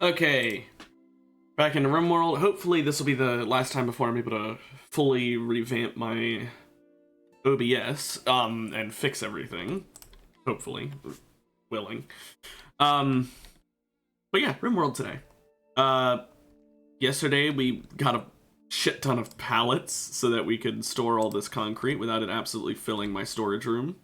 Okay, back in Rimworld. Hopefully this will be the last time before I'm able to fully revamp my OBS, and fix everything. Hopefully. Willing. Um, but yeah, Rimworld today. Yesterday we got a shit ton of pallets so that we could store all this concrete without it absolutely filling my storage room.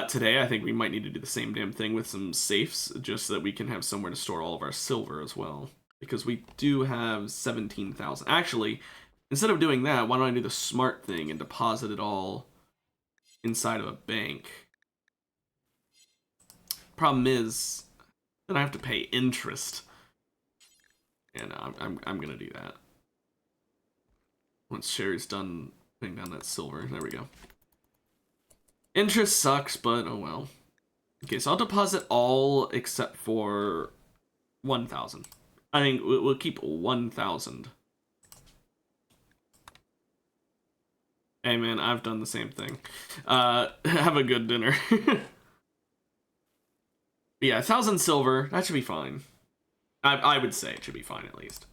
Today, I think we might need to do the same damn thing with some safes, just so that we can have somewhere to store all of our silver as well. Because we do have 17,000. Actually, instead of doing that, why don't I do the smart thing and deposit it all inside of a bank? Problem is, then I have to pay interest. And I'm gonna do that. Once Sherry's done putting down that silver. There we go. Interest sucks, but oh well. Okay, so I'll deposit all except for 1,000. I think we'll keep 1,000. Hey man, I've done the same thing. Have a good dinner. Yeah, 1,000 silver, that should be fine. I would say it should be fine at least.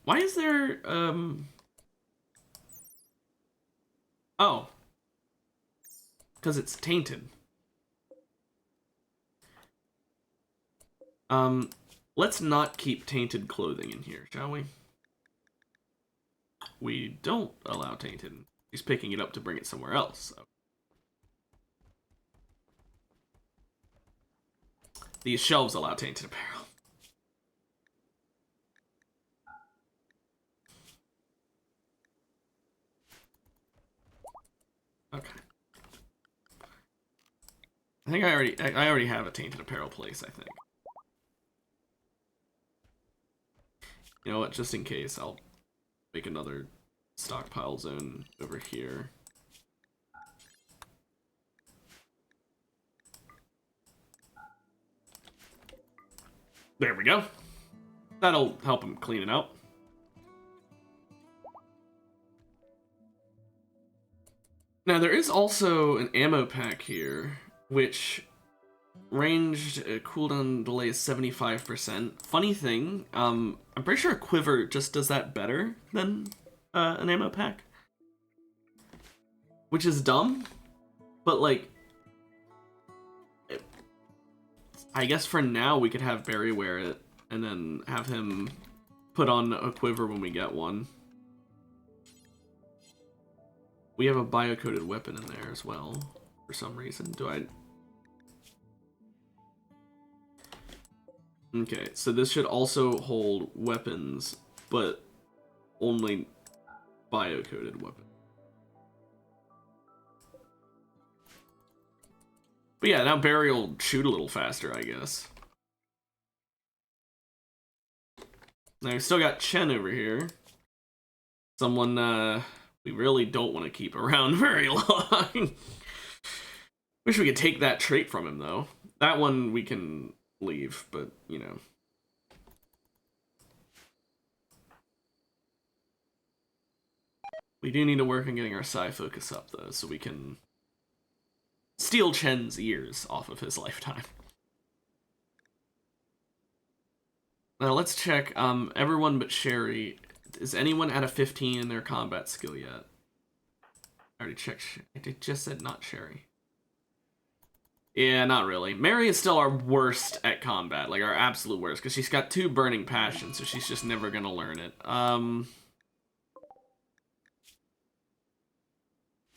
Why is there, oh. Because it's tainted. Let's not keep tainted clothing in here, shall we? We don't allow tainted. He's picking it up to bring it somewhere else, so. These shelves allow tainted apparel. Okay. I think I already have a tainted apparel place, I think. You know what, just in case, I'll make another stockpile zone over here. There we go. That'll help him clean it out. Now there is also an ammo pack here, which ranged cooldown delay is 75%. Funny thing, I'm pretty sure a quiver just does that better than an ammo pack. Which is dumb, but like, I guess for now we could have Barry wear it, and then have him put on a quiver when we get one. We have a bio-coated weapon in there as well, for some reason. Okay, so this should also hold weapons, but only bio-coated weapons. But yeah, now Barry will shoot a little faster, I guess. Now we still got Chen over here. Someone we really don't want to keep around very long. Wish we could take that trait from him, though. That one we can leave, but, you know. We do need to work on getting our psi focus up, though, so we can steal Chen's ears off of his lifetime. Now let's check everyone but Sherry. Is anyone at a 15 in their combat skill yet? I already checked. I just said not Sherry. Yeah, not really. Mary is still our worst at combat, like our absolute worst, because she's got 2 burning passions, so she's just never gonna learn it.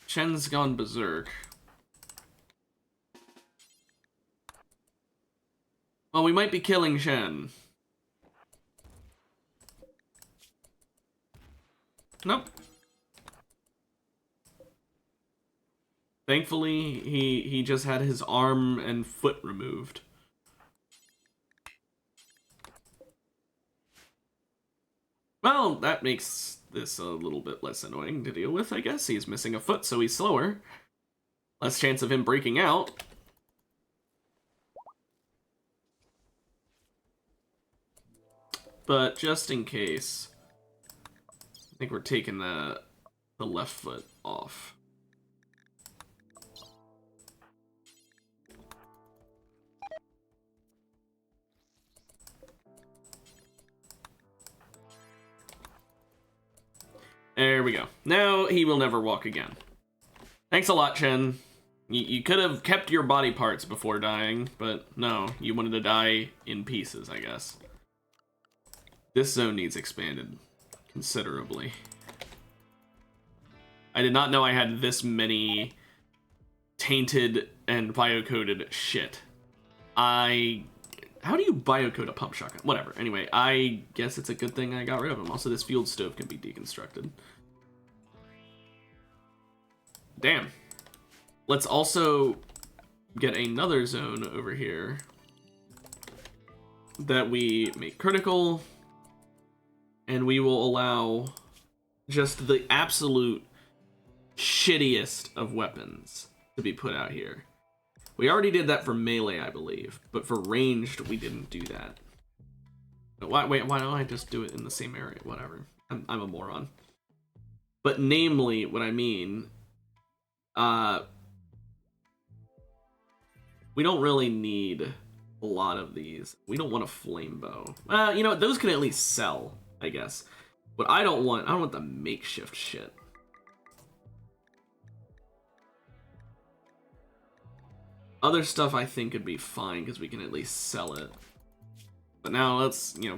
Chen's gone berserk. Well, we might be killing Chen. Nope. Thankfully, he just had his arm and foot removed. Well, that makes this a little bit less annoying to deal with, I guess. He's missing a foot, so he's slower. Less chance of him breaking out. But just in case, I think we're taking the left foot off. There we go. Now he will never walk again. Thanks a lot, Chen. You could have kept your body parts before dying, but no, you wanted to die in pieces, I guess. This zone needs expanded considerably. I did not know I had this many tainted and biocoded shit. How do you biocode a pump shotgun? Whatever. Anyway, I guess it's a good thing I got rid of them. Also, this fueled stove can be deconstructed. Damn. Let's also get another zone over here that we make critical, and we will allow just the absolute shittiest of weapons to be put out here. We already did that for melee, I believe, but for ranged, we didn't do that. Wait, why don't I just do it in the same area? Whatever. I'm a moron. But namely, what I mean, we don't really need a lot of these. We don't want a flame bow. You know what? Those can at least sell, I guess. But I don't want the makeshift shit. Other stuff I think could be fine because we can at least sell it. But now let's, you know,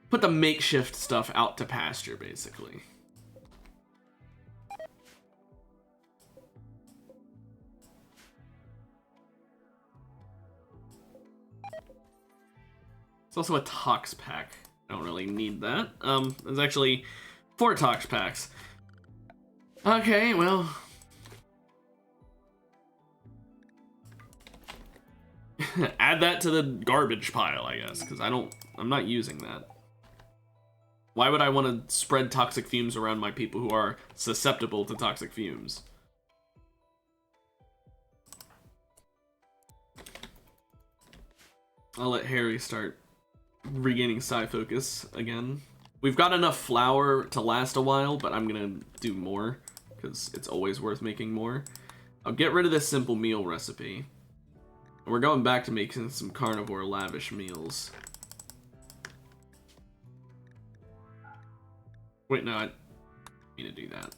put the makeshift stuff out to pasture, basically. It's also a tox pack. I don't really need that. There's actually 4 tox packs. Okay, well. Add that to the garbage pile, I guess, because I'm not using that. Why would I want to spread toxic fumes around my people who are susceptible to toxic fumes? I'll let Harry start regaining psi focus again. We've got enough flour to last a while, but I'm gonna do more because it's always worth making more. I'll get rid of this simple meal recipe. We're going back to making some carnivore lavish meals. Wait, no, I didn't mean to do that.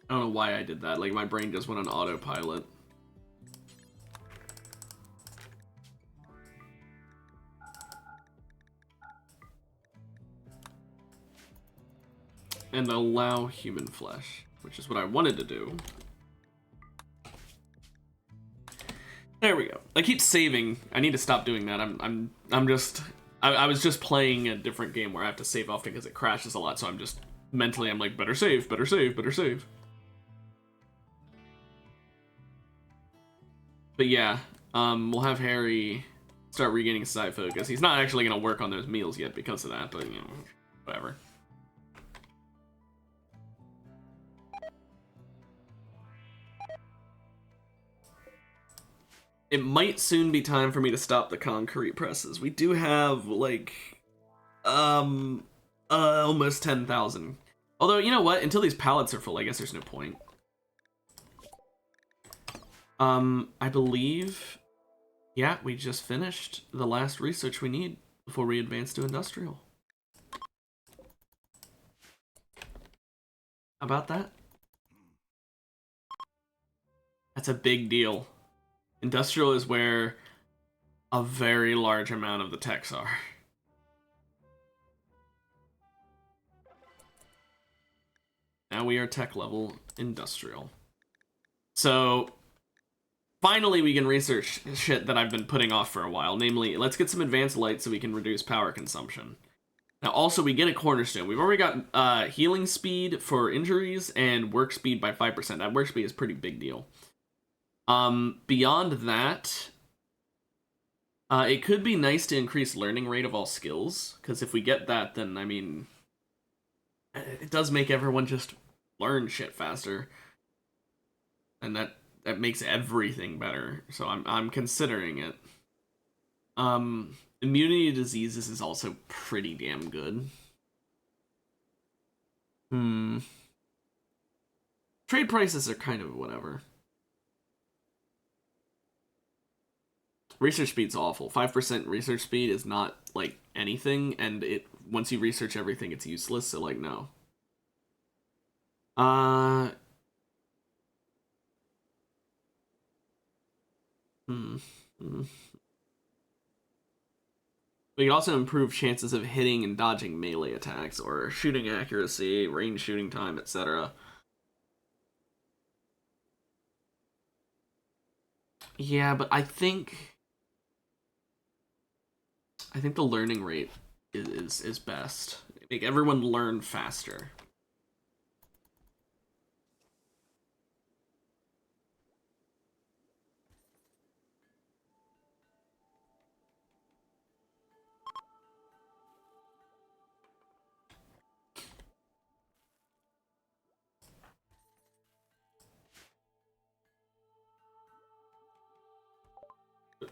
I don't know why I did that. Like, my brain just went on autopilot. And allow human flesh, which is what I wanted to do. There we go. I keep saving. I need to stop doing that. I was just playing a different game where I have to save often because it crashes a lot, so I'm just mentally I'm like, better save, better save, better save. But yeah, we'll have Harry start regaining psi focus. He's not actually gonna work on those meals yet because of that, but you know, whatever. It might soon be time for me to stop the concrete presses. We do have, like, almost 10,000. Although, you know what? Until these pallets are full, I guess there's no point. I believe, yeah, we just finished the last research we need before we advance to industrial. How about that? That's a big deal. Industrial is where a very large amount of the techs are. Now we are tech level industrial. So finally we can research shit that I've been putting off for a while. Namely, let's get some advanced light so we can reduce power consumption. Now also we get a cornerstone. We've already got healing speed for injuries and work speed by 5%. That work speed is a pretty big deal. Beyond that, it could be nice to increase learning rate of all skills, because if we get that, then, I mean, it does make everyone just learn shit faster, and that makes everything better, so I'm considering it. Immunity to diseases is also pretty damn good. Trade prices are kind of whatever. Research speed's awful. 5% research speed is not, like, anything, and once you research everything, it's useless, so, like, no. Uh, hmm. hmm. We can also improve chances of hitting and dodging melee attacks, or shooting accuracy, range shooting time, etc. Yeah, but I think the learning rate is best. Make everyone learn faster.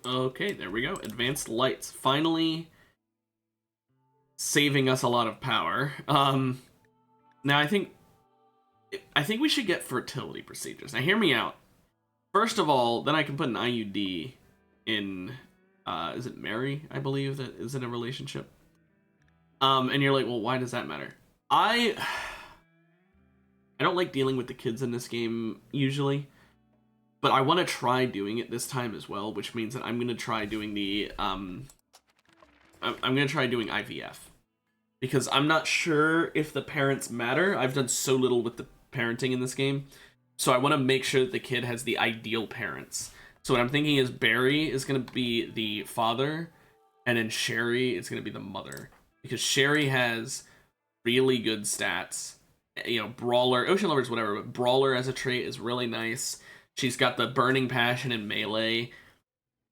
Okay, there we go. Advanced lights. Finally saving us a lot of power. Now I think we should get fertility procedures. Now hear me out. First of all, then I can put an IUD in is it Mary, I believe, that is in a relationship. And you're like, well, why does that matter? I don't like dealing with the kids in this game usually, but I want to try doing it this time as well, which means that I'm gonna try doing the I'm gonna try doing IVF, because I'm not sure if the parents matter. I've done so little with the parenting in this game, so I want to make sure that the kid has the ideal parents. So what I'm thinking is Barry is gonna be the father, and then Sherry is gonna be the mother, because Sherry has really good stats. You know, Brawler, Ocean Lovers, whatever, but Brawler as a trait is really nice. She's got the Burning Passion in Melee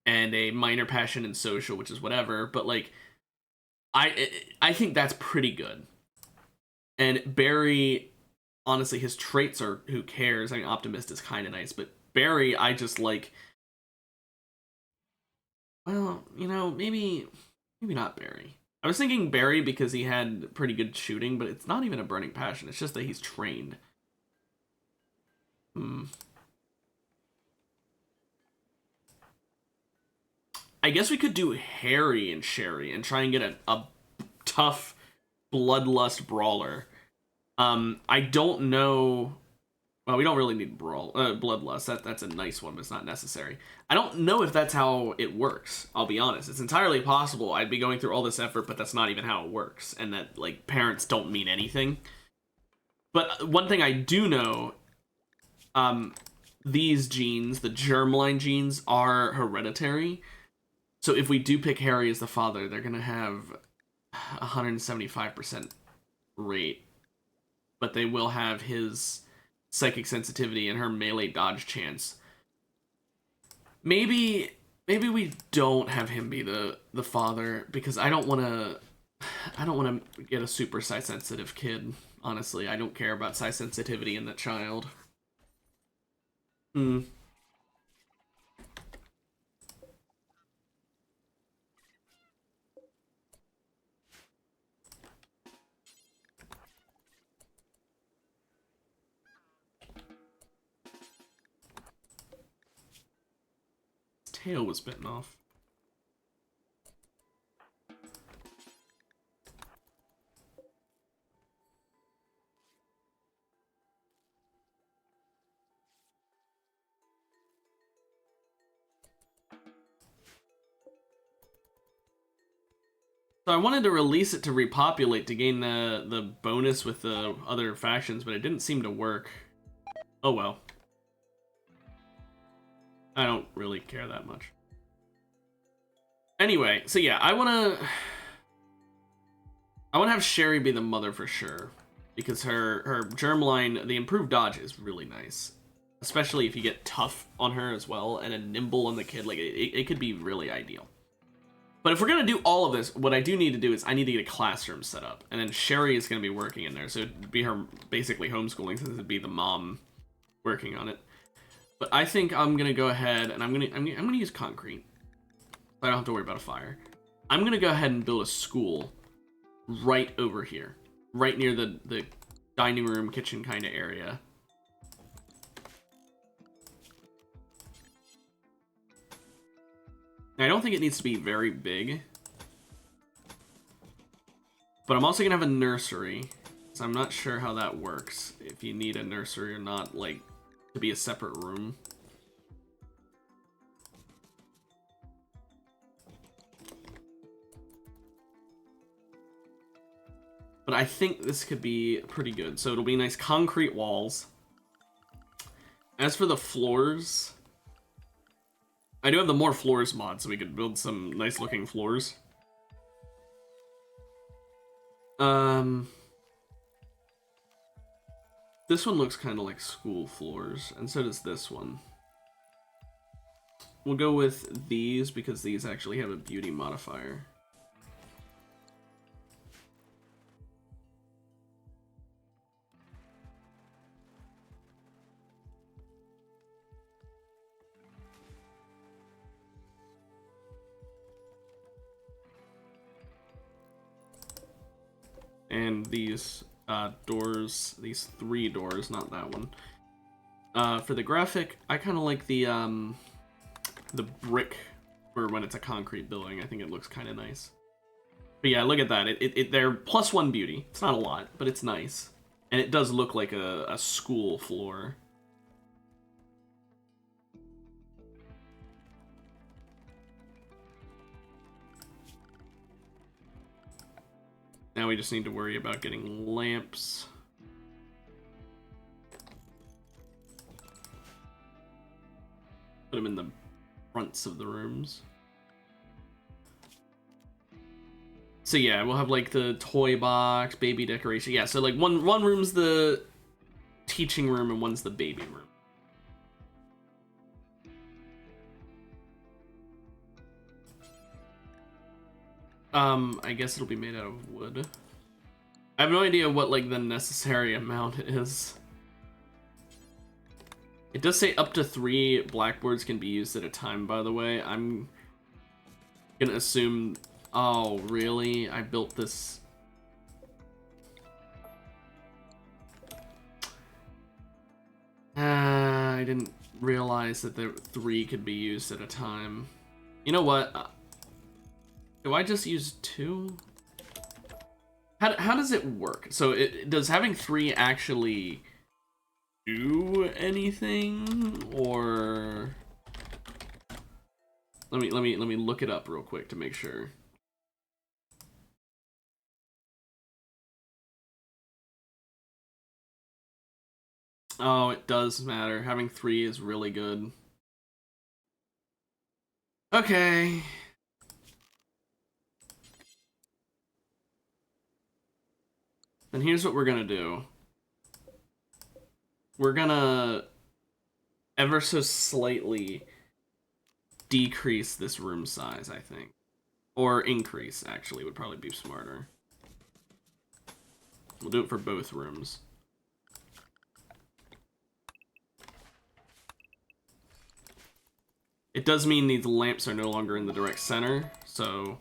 and a Minor Passion in Social, which is whatever, but like, I think that's pretty good. And Barry, honestly, his traits are who cares. I mean, Optimist is kind of nice, but Barry, I just like. Well, maybe not Barry. I was thinking Barry because he had pretty good shooting, but it's not even a Burning Passion. It's just that he's trained. Hmm. I guess we could do Harry and Sherry and try and get a tough bloodlust brawler. I don't know. Well, we don't really need bloodlust. That's a nice one, but it's not necessary. I don't know if that's how it works. I'll be honest. It's entirely possible I'd be going through all this effort, but that's not even how it works, and that like parents don't mean anything. But one thing I do know, um, these genes, the germline genes, are hereditary. So if we do pick Harry as the father, they're gonna have 175% rate, but they will have his psychic sensitivity and her melee dodge chance. Maybe we don't have him be the father, because I don't want to get a super size sensitive kid. Honestly, I don't care about size sensitivity in that child. Hmm. His tail was bitten off. So I wanted to release it to repopulate to gain the bonus with the other factions, but it didn't seem to work. Oh well. I don't really care that much. Anyway, so yeah, I wanna have Sherry be the mother for sure, because her germline, the improved dodge is really nice, especially if you get tough on her as well and a nimble on the kid. Like it could be really ideal. But if we're gonna do all of this, what I do need to do is I need to get a classroom set up, and then Sherry is gonna be working in there, so it'd be her basically homeschooling, since it'd be the mom working on it. But I think I'm gonna go ahead and I'm gonna use concrete. I don't have to worry about a fire. I'm gonna go ahead and build a school right over here, right near the dining room, kitchen kind of area. I don't think it needs to be very big, but I'm also gonna have a nursery. So I'm not sure how that works. If you need a nursery or not, like, to be a separate room. But I think this could be pretty good. So it'll be nice concrete walls. As for the floors, I do have the more floors mod, so we could build some nice looking floors. This one looks kind of like school floors, and so does this one. We'll go with these because these actually have a beauty modifier. And these doors, these 3 doors, not that one. For the graphic, I kind of like the brick for when it's a concrete building. I think it looks kind of nice. But yeah, look at that. They're +1 beauty. It's not a lot, but it's nice. And it does look like a school floor. Now we just need to worry about getting lamps. Put them in the fronts of the rooms. So yeah, we'll have like the toy box, baby decoration. Yeah, so like one room's the teaching room and one's the baby room. I guess it'll be made out of wood. I have no idea what like the necessary amount is. It does say up to 3 blackboards can be used at a time, by the way. I'm gonna assume... Oh, really? I built this... I didn't realize that there 3 could be used at a time. You know what? Do I just use 2? How does it work? So does having 3 actually do anything, or let me look it up real quick to make sure. Oh, it does matter. Having 3 is really good. Okay. Then here's what we're gonna do. We're gonna ever so slightly decrease this room size, I think. Or increase, actually, would probably be smarter. We'll do it for both rooms. It does mean these lamps are no longer in the direct center, so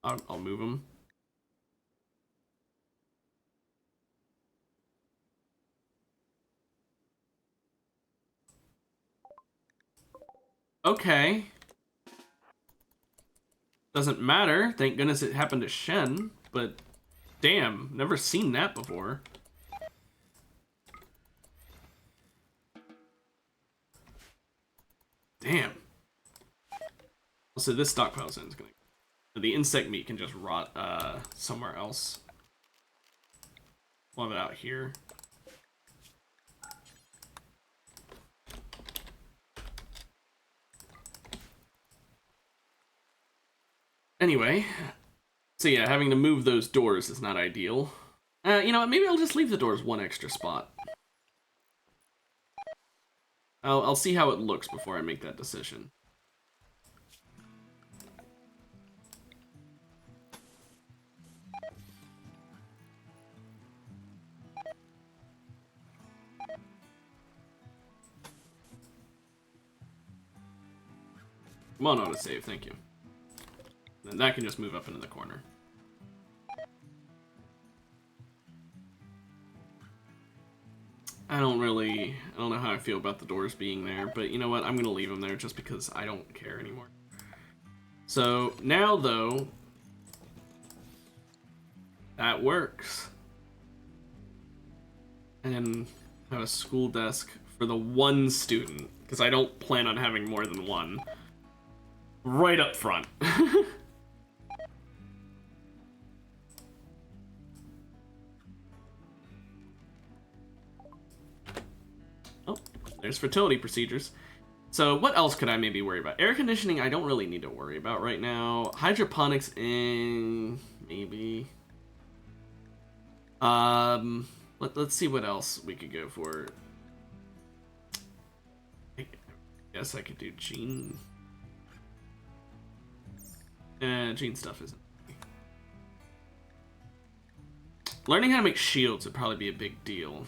I'll move them. Okay. Doesn't matter. Thank goodness it happened to Shen, but damn, never seen that before. Damn. So this stockpile is gonna... The insect meat can just rot somewhere else. We'll have it out here. Anyway, so yeah, having to move those doors is not ideal. You know what, maybe I'll just leave the doors 1 extra spot. I'll see how it looks before I make that decision. Come on, autosave, thank you. Then that can just move up into the corner. I don't know how I feel about the doors being there, but you know what, I'm gonna leave them there just because I don't care anymore. So, now though, that works. And then have a school desk for the one student, because I don't plan on having more than one. Right up front. Oh, there's fertility procedures. So what else could I maybe worry about? Air conditioning I don't really need to worry about right now. Hydroponics maybe. Let's see what else we could go for. I guess I could do gene. Gene stuff isn't. Learning how to make shields would probably be a big deal.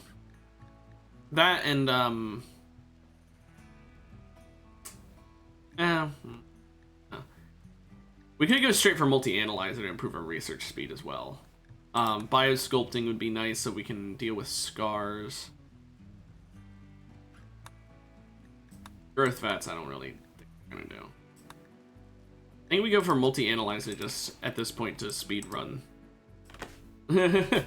That and we could go straight for multi-analyzer to improve our research speed as well. Biosculpting would be nice so we can deal with scars. Growth vats I don't really think we're gonna do. I think we go for multi-analyzer just at this point to speed run. Okay.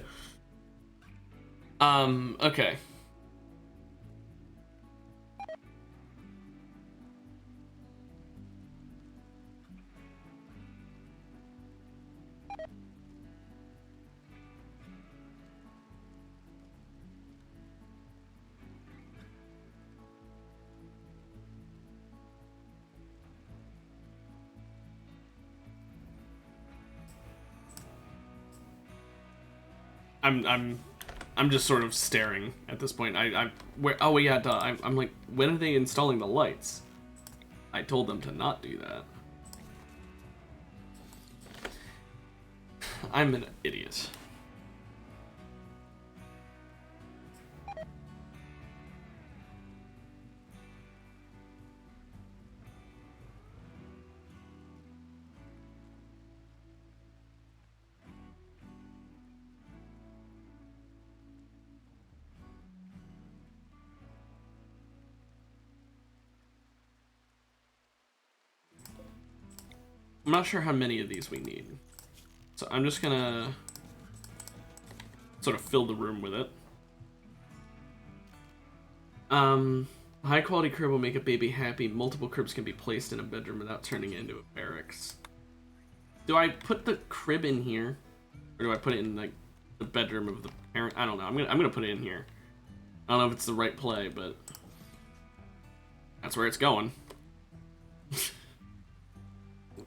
I'm just sort of staring at this point. Oh yeah, duh. I'm like, when are they installing the lights? I told them to not do that. I'm an idiot. I'm not sure how many of these we need. So I'm just gonna sort of fill the room with it. High quality crib will make a baby happy. Multiple cribs can be placed in a bedroom without turning it into a barracks. Do I put the crib in here? Or do I put it in like the bedroom of the parent? I don't know. I'm gonna put it in here. I don't know if it's the right play, but that's where it's going.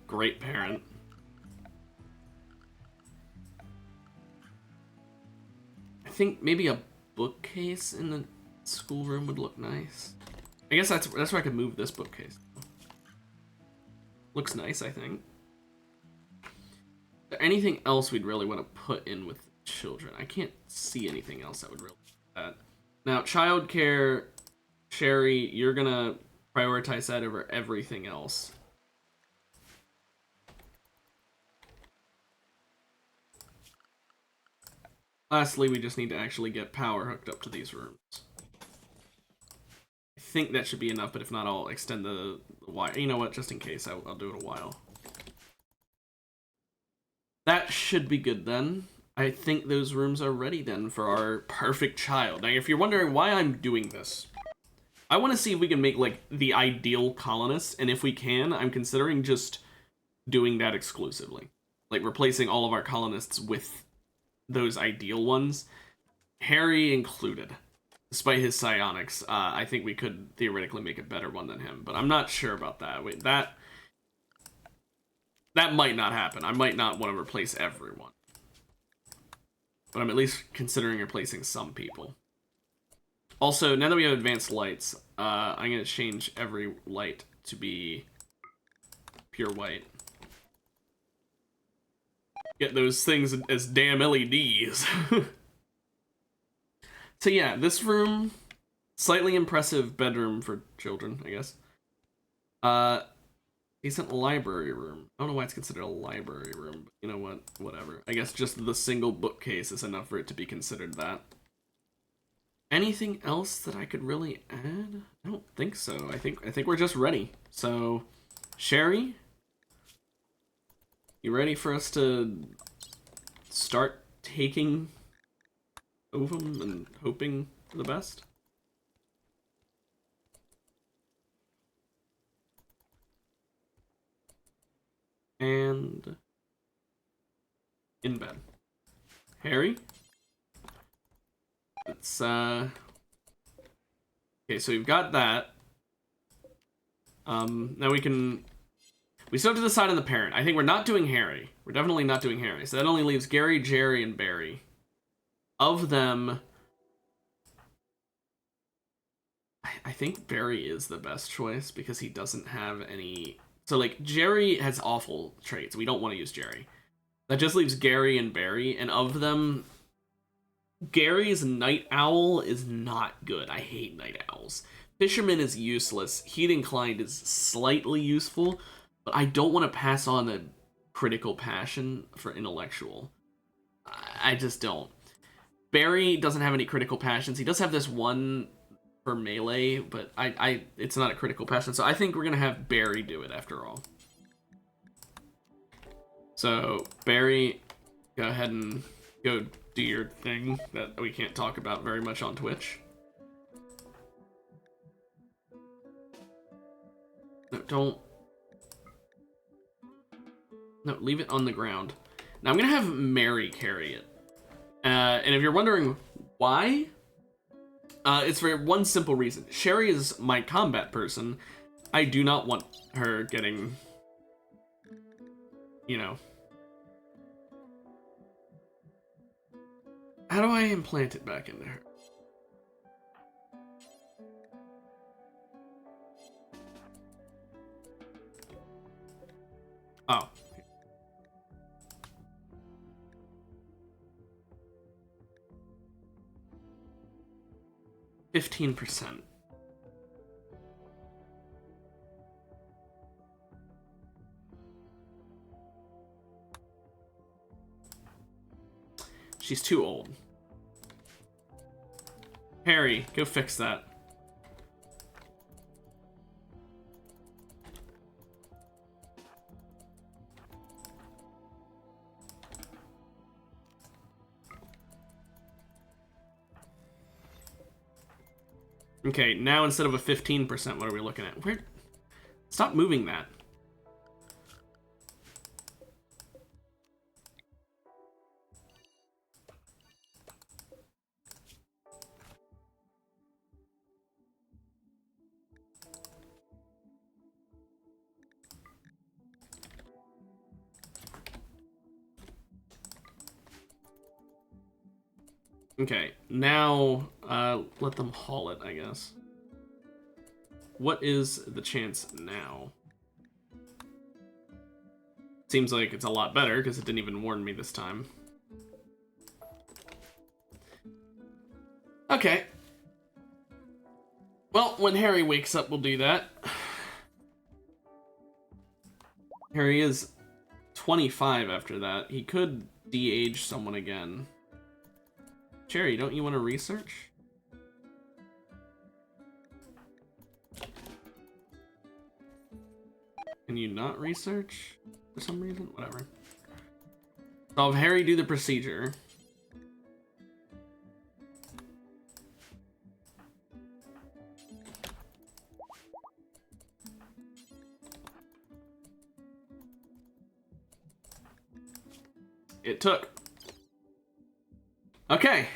Great parent. I think maybe a bookcase in the schoolroom would look nice. I guess that's where I could move this bookcase. Looks nice, I think. Is there anything else we'd really want to put in with children? I can't see anything else that would really do that. Now, childcare, Sherry, you're gonna prioritize that over everything else. Lastly, we just need to actually get power hooked up to these rooms. I think that should be enough, but if not, I'll extend the wire. You know what? Just in case, I'll do it a while. That should be good then. I think those rooms are ready then for our perfect child. Now, if you're wondering why I'm doing this, I want to see if we can make, like, the ideal colonist, and if we can, I'm considering just doing that exclusively. Like, replacing all of our colonists with those ideal ones, Harry included. Despite his psionics, I think we could theoretically make a better one than him, but I'm not sure about that. Wait, that might not happen. I might not want to replace everyone, but I'm at least considering replacing some people. Also, now that we have advanced lights, I'm going to change every light to be pure white. Get those things as damn LEDs. So yeah, this room, slightly impressive bedroom for children, I guess. Decent library room. I don't know why it's considered a library room, but you know what? Whatever. I guess just the single bookcase is enough for it to be considered that. Anything else that I could really add? I don't think so. I think we're just ready. So, Sherry, you ready for us to start taking ovum and hoping for the best. And in bed. Harry? It's okay, so we've got that. Now we still have to decide on the parent. I think we're not doing Harry. We're definitely not doing Harry. So that only leaves Gary, Jerry, and Barry. Of them, I think Barry is the best choice because he doesn't have any. So like Jerry has awful traits. We don't want to use Jerry. That just leaves Gary and Barry, and of them, Gary's Night Owl is not good. I hate Night Owls. Fisherman is useless. Heat Inclined is slightly useful, but I don't want to pass on a critical passion for Intellectual. I just don't. Barry doesn't have any critical passions. He does have this one for melee, but it's not a critical passion, so I think we're going to have Barry do it after all. So, Barry, go ahead and go do your thing that we can't talk about very much on Twitch. No, don't. No, leave it on the ground. Now I'm going to have Mary carry it. And if you're wondering why, it's for one simple reason. Sherry is my combat person. I do not want her getting, you know. How do I implant it back into her? Oh. 15%. She's too old. Harry, go fix that. Okay, now instead of a 15%, what are we looking at? Where? Stop moving that. Okay, now let them haul it, I guess. What is the chance now? Seems like it's a lot better because it didn't even warn me this time. Okay. Well, when Harry wakes up, we'll do that. Harry is 25 after that. He could de-age someone again. Cherry, don't you want to research? Can you not research for some reason? Whatever. So I'll have Harry do the procedure. It took. Okay.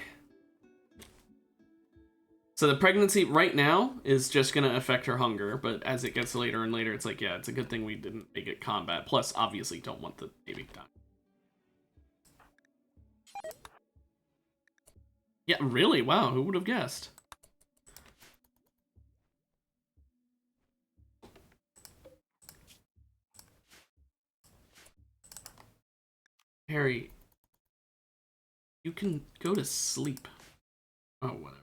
So the pregnancy right now is just going to affect her hunger, but as it gets later and later, it's like, yeah, it's a good thing we didn't make it combat. Plus, obviously, don't want the baby to die. Yeah, really? Wow, who would have guessed? Harry, you can go to sleep. Oh, whatever.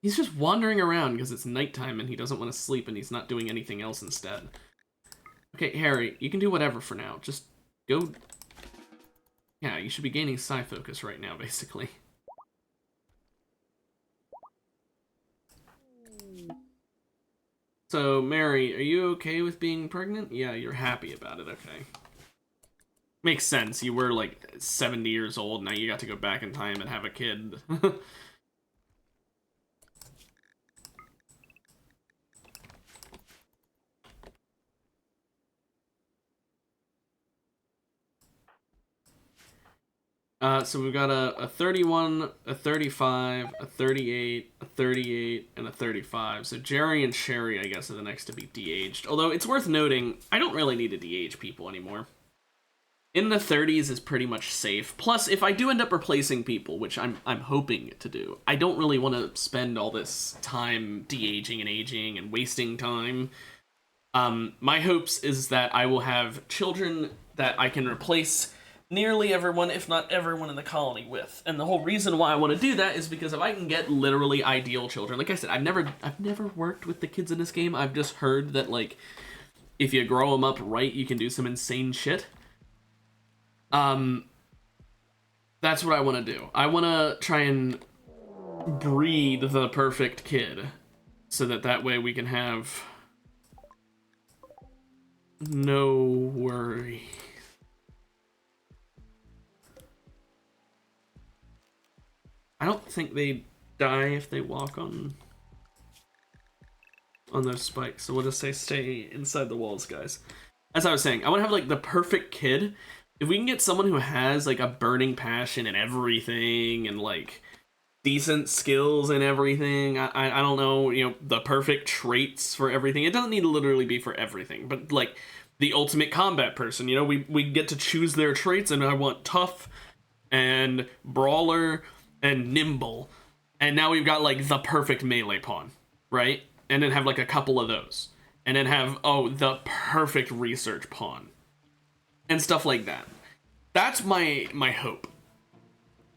He's just wandering around because it's nighttime and he doesn't want to sleep and he's not doing anything else instead. Okay, Harry, you can do whatever for now. Just go... Yeah, you should be gaining psi focus right now, basically. So, Mary, are you okay with being pregnant? Yeah, you're happy about it, okay. Makes sense. You were like 70 years old, now you got to go back in time and have a kid. So we've got a 31, a 35, a 38, a 38, and a 35. So Jerry and Sherry, I guess, are the next to be de-aged. Although it's worth noting, I don't really need to de-age people anymore. In the 30s is pretty much safe. Plus, if I do end up replacing people, which I'm hoping to do, I don't really want to spend all this time de-aging and aging and wasting time. My hopes is that I will have children that I can replace nearly everyone, if not everyone in the colony with. And the whole reason why I want to do that is because if I can get literally ideal children, like I said, I've never worked with the kids in this game. I've just heard that, like, if you grow them up right, you can do some insane shit. That's what I want to do. I want to try and breed the perfect kid so that way we can have no worry. I don't think they die if they walk on those spikes, so we'll just say stay inside the walls, guys. As I was saying, I want to have, like, the perfect kid. If we can get someone who has, like, a burning passion in everything and, like, decent skills and everything, I don't know, you know, the perfect traits for everything. It doesn't need to literally be for everything, but, like, the ultimate combat person, you know, we get to choose their traits, and I want tough and brawler and nimble, and now we've got, like, the perfect melee pawn, right? And then have, like, a couple of those, and then have, oh, the perfect research pawn, and stuff like that. That's my hope,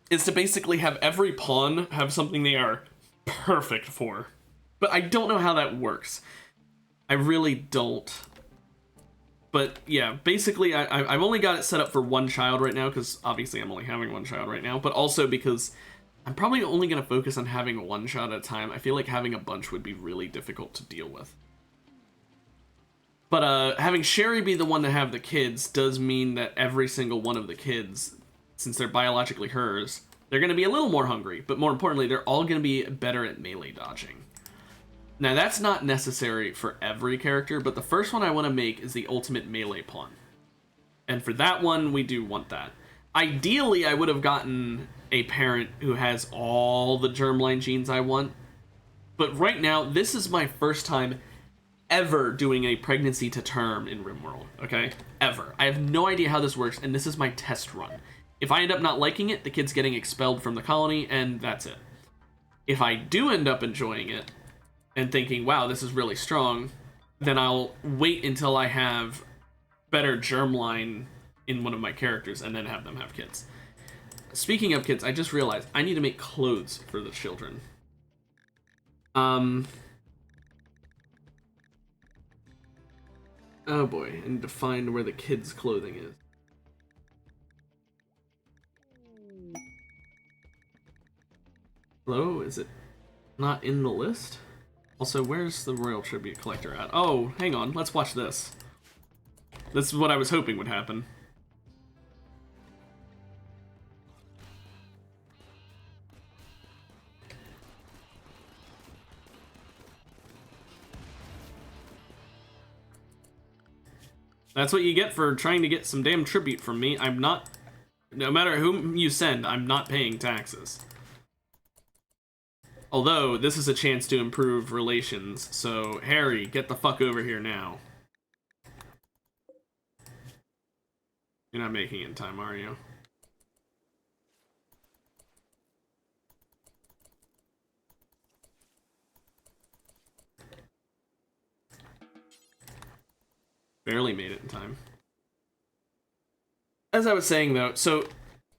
is to basically have every pawn have something they are perfect for. But I don't know how that works. I really don't. But yeah, basically I've only got it set up for one child right now, because obviously I'm only having one child right now, but also because I'm probably only going to focus on having one child at a time. I feel like having a bunch would be really difficult to deal with. But having Sherry be the one to have the kids does mean that every single one of the kids, since they're biologically hers, they're going to be a little more hungry, but more importantly, they're all going to be better at melee dodging. Now, that's not necessary for every character, but the first one I want to make is the ultimate melee pawn. And for that one, we do want that. Ideally, I would have gotten a parent who has all the germline genes I want, but right now, this is my first time ever doing a pregnancy to term in Rimworld, okay? Ever. I have no idea how this works, and this is my test run. If I end up not liking it, the kid's getting expelled from the colony, and that's it. If I do end up enjoying it, and thinking, wow, this is really strong, then I'll wait until I have better germline in one of my characters, and then have them have kids. Speaking of kids, I just realized I need to make clothes for the children. Oh boy, I need to find where the kids' clothing is. Hello, is it not in the list? Also, where's the Royal Tribute Collector at? Oh, hang on, let's watch this. This is what I was hoping would happen. That's what you get for trying to get some damn tribute from me. I'm not... No matter whom you send, I'm not paying taxes. Although, this is a chance to improve relations, so Harry, get the fuck over here now. You're not making it in time, are you? Barely made it in time. As I was saying, though, so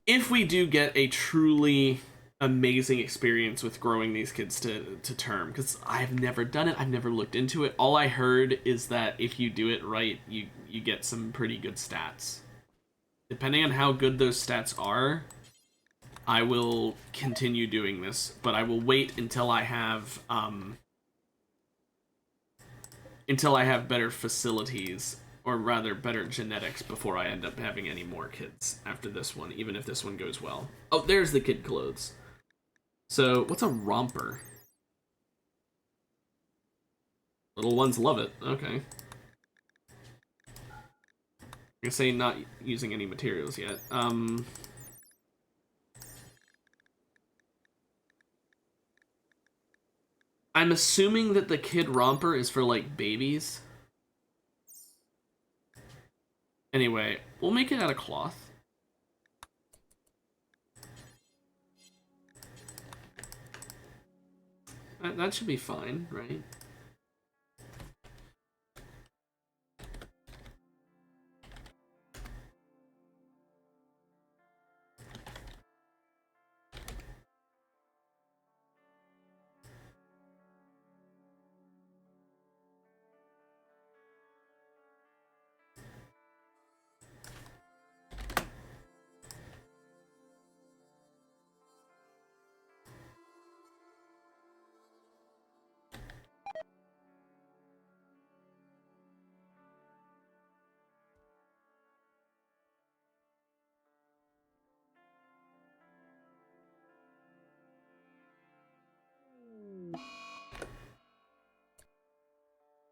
if we do get a truly amazing experience with growing these kids to term, because I've never done it, I've never looked into it. All I heard is that if you do it right, you get some pretty good stats. Depending on how good those stats are, I will continue doing this, but I will wait until I have better facilities, or rather better genetics before I end up having any more kids after this one, even if this one goes well. Oh, there's the kid clothes. So, what's a romper? Little ones love it. Okay. I'm gonna say not using any materials yet. I'm assuming that the kid romper is for, like, babies. Anyway, we'll make it out of cloth. That should be fine, right?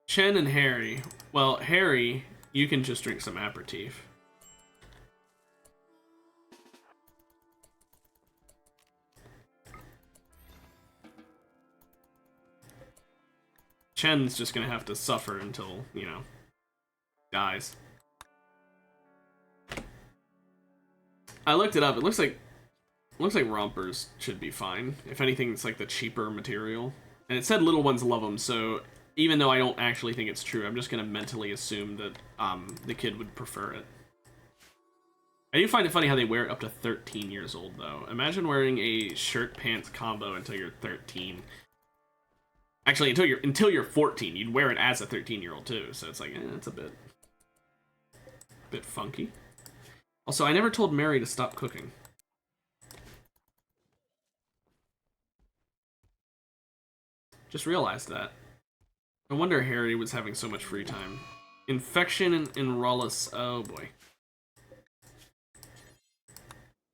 Chen and Harry. Well, Harry, you can just drink some aperitif. Chen's just gonna have to suffer until, you know, dies. I looked it up. It looks like rompers should be fine. If anything, it's like the cheaper material. And it said little ones love them, so even though I don't actually think it's true, I'm just gonna mentally assume that the kid would prefer it. I do find it funny how they wear it up to 13 years old, though. Imagine wearing a shirt-pants combo until you're 13. Actually, until you're 14. You'd wear it as a 13-year-old, too. So it's like, it's a bit funky. Also, I never told Mary to stop cooking. Just realized that. No wonder Harry was having so much free time. Infection in Rollis. Oh, boy.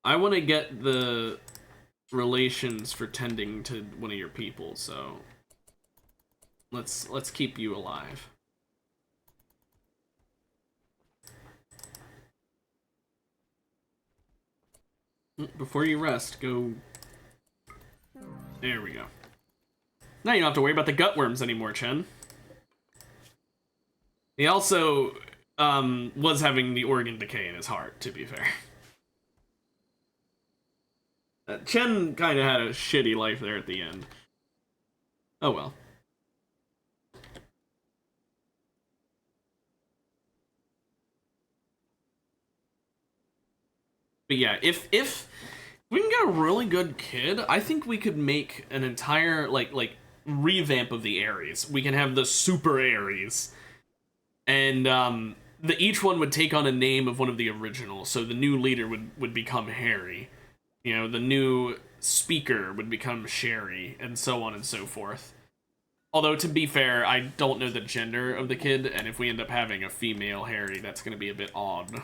I want to get the relations for tending to one of your people, so let's keep you alive. Before you rest, go. There we go. Now you don't have to worry about the gut worms anymore, Chen. He also was having the organ decay in his heart, to be fair. Chen kind of had a shitty life there at the end. Oh well. But yeah, if we can get a really good kid, I think we could make an entire like revamp of the Aries. We can have the Super Aries, and each one would take on a name of one of the originals. So the new leader would become Harry. You know, the new speaker would become Sherry, and so on and so forth. Although, to be fair, I don't know the gender of the kid, and if we end up having a female Harry, that's going to be a bit odd.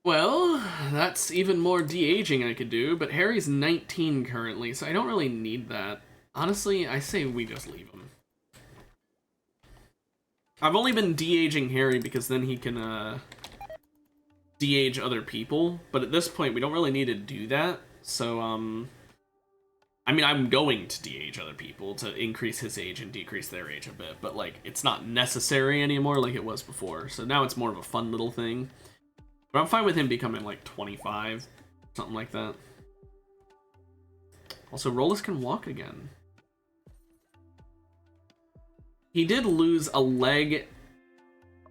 Well, that's even more de-aging I could do, but Harry's 19 currently, so I don't really need that. Honestly, I say we just leave him. I've only been de-aging Harry because then he can, de-age other people, but at this point we don't really need to do that, so, I mean, I'm going to de-age other people to increase his age and decrease their age a bit, but, like, it's not necessary anymore like it was before, so now it's more of a fun little thing. But I'm fine with him becoming, like, 25, something like that. Also, Rollis can walk again. He did lose a leg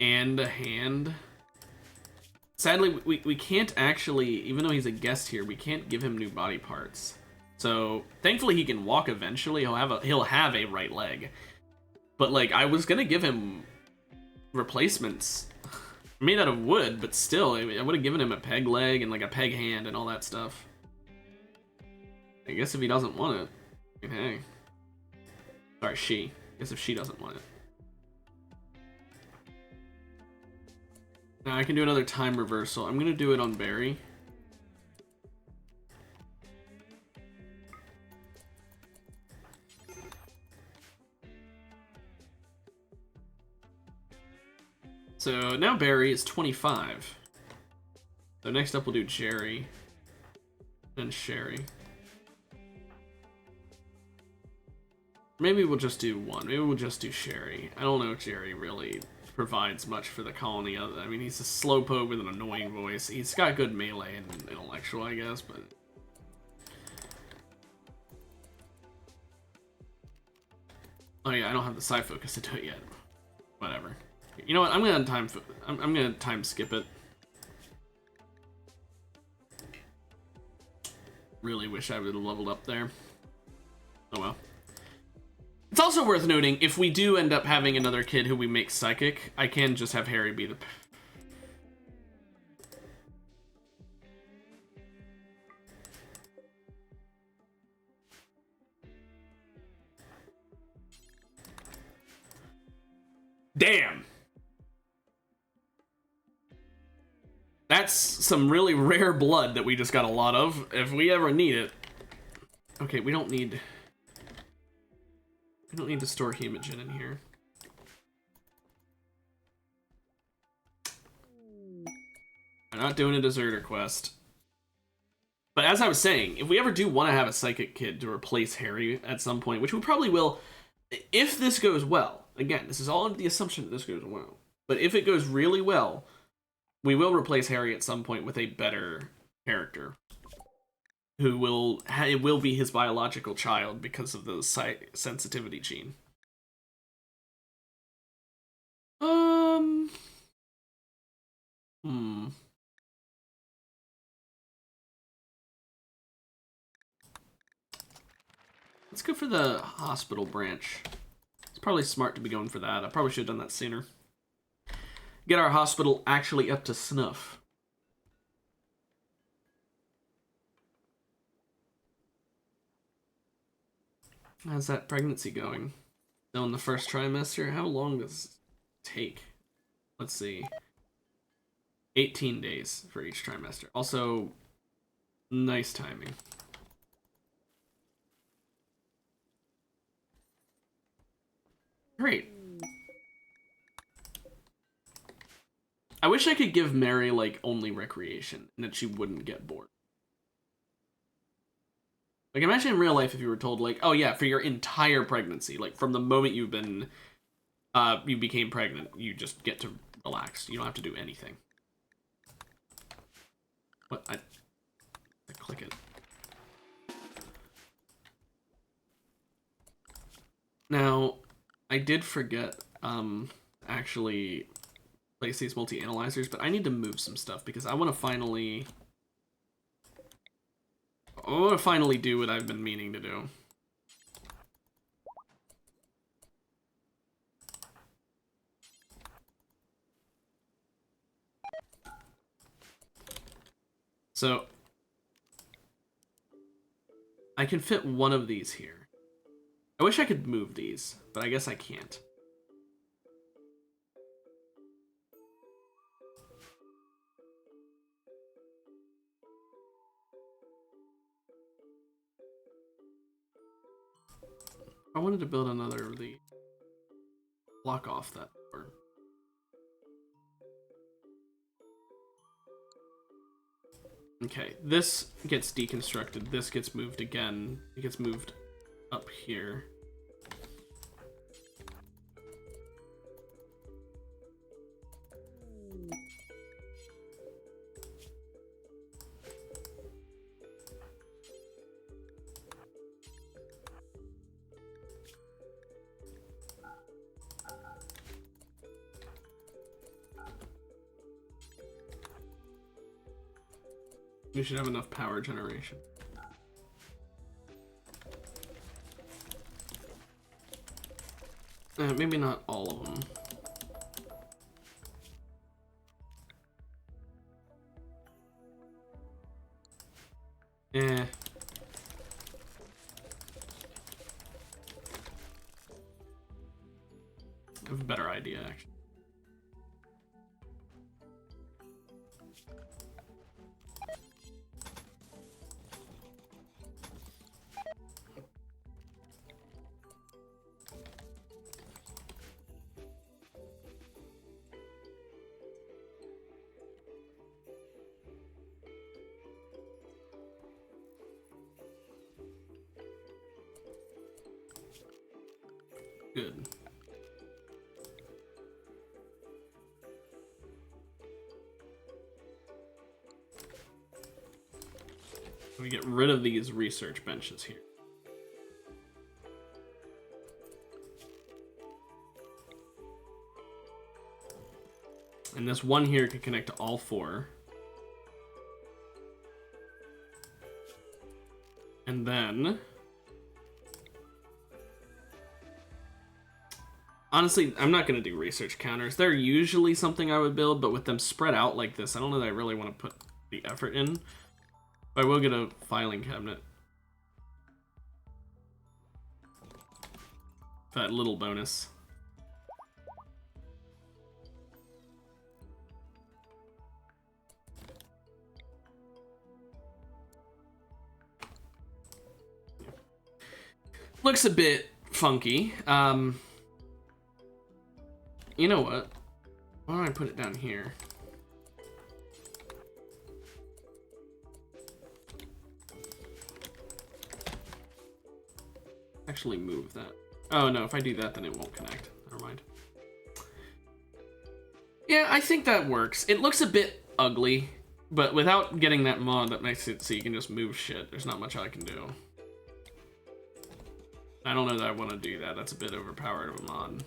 and a hand. Sadly, we can't actually, even though he's a guest here, we can't give him new body parts. So, thankfully he can walk eventually. He'll have a right leg. But, like, I was gonna give him replacements made out of wood, but still, I would have given him a peg leg and, like, a peg hand and all that stuff. I guess if he doesn't want it, I mean, hey. Or she. I guess if she doesn't want it. Now I can do another time reversal. I'm gonna do it on Barry. So now Barry is 25. So next up we'll do Jerry. And Sherry. Maybe we'll just do one. Maybe we'll just do Sherry. I don't know if Jerry really provides much for the colony. I mean, he's a slowpoke with an annoying voice. He's got good melee and intellectual, I guess, but... Oh yeah, I don't have the side focus to do it yet. Whatever. You know what? I'm gonna I'm gonna time skip it. Really wish I would have leveled up there. Oh well. It's also worth noting, if we do end up having another kid who we make psychic, I can just have Harry be the... Damn! That's some really rare blood that we just got a lot of, if we ever need it. Okay, we don't need to store hemogen in here. I'm not doing a deserter quest. But as I was saying, if we ever do want to have a psychic kid to replace Harry at some point, which we probably will, if this goes well, again, this is all under the assumption that this goes well, but if it goes really well, we will replace Harry at some point with a better character who will it will be his biological child because of the sensitivity gene. Let's go for the hospital branch. It's probably smart to be going for that. I probably should have done that sooner. Get our hospital actually up to snuff. How's that pregnancy going? Still in the first trimester? How long does it take? Let's see. 18 days for each trimester. Also, nice timing. Great. I wish I could give Mary, like, only recreation, and that she wouldn't get bored. Like, imagine in real life if you were told, like, oh yeah, for your entire pregnancy, like, from the moment you've been, you became pregnant, you just get to relax. You don't have to do anything. What? I click it. Now, I did forget, actually... place these multi-analyzers, but I need to move some stuff because I want to finally do what I've been meaning to do. So I can fit one of these here. I wish I could move these, but I guess I can't. I wanted to build another of the block off that door. Okay, this gets deconstructed. This gets moved again. It gets moved up here. We should have enough power generation. Maybe not all of them. idea, actually. Good. We get rid of these research benches here. And this one here can connect to all four. And then... honestly, I'm not going to do research counters. They're usually something I would build, but with them spread out like this, I don't know that I really want to put the effort in. But I will get a filing cabinet. For that little bonus. Looks a bit funky. You know what? Why don't I put it down here? Actually move that. Oh no, if I do that then it won't connect. Never mind. Yeah, I think that works. It looks a bit ugly, but without getting that mod that makes it so you can just move shit, there's not much I can do. I don't know that I want to do that. That's a bit overpowered of a mod.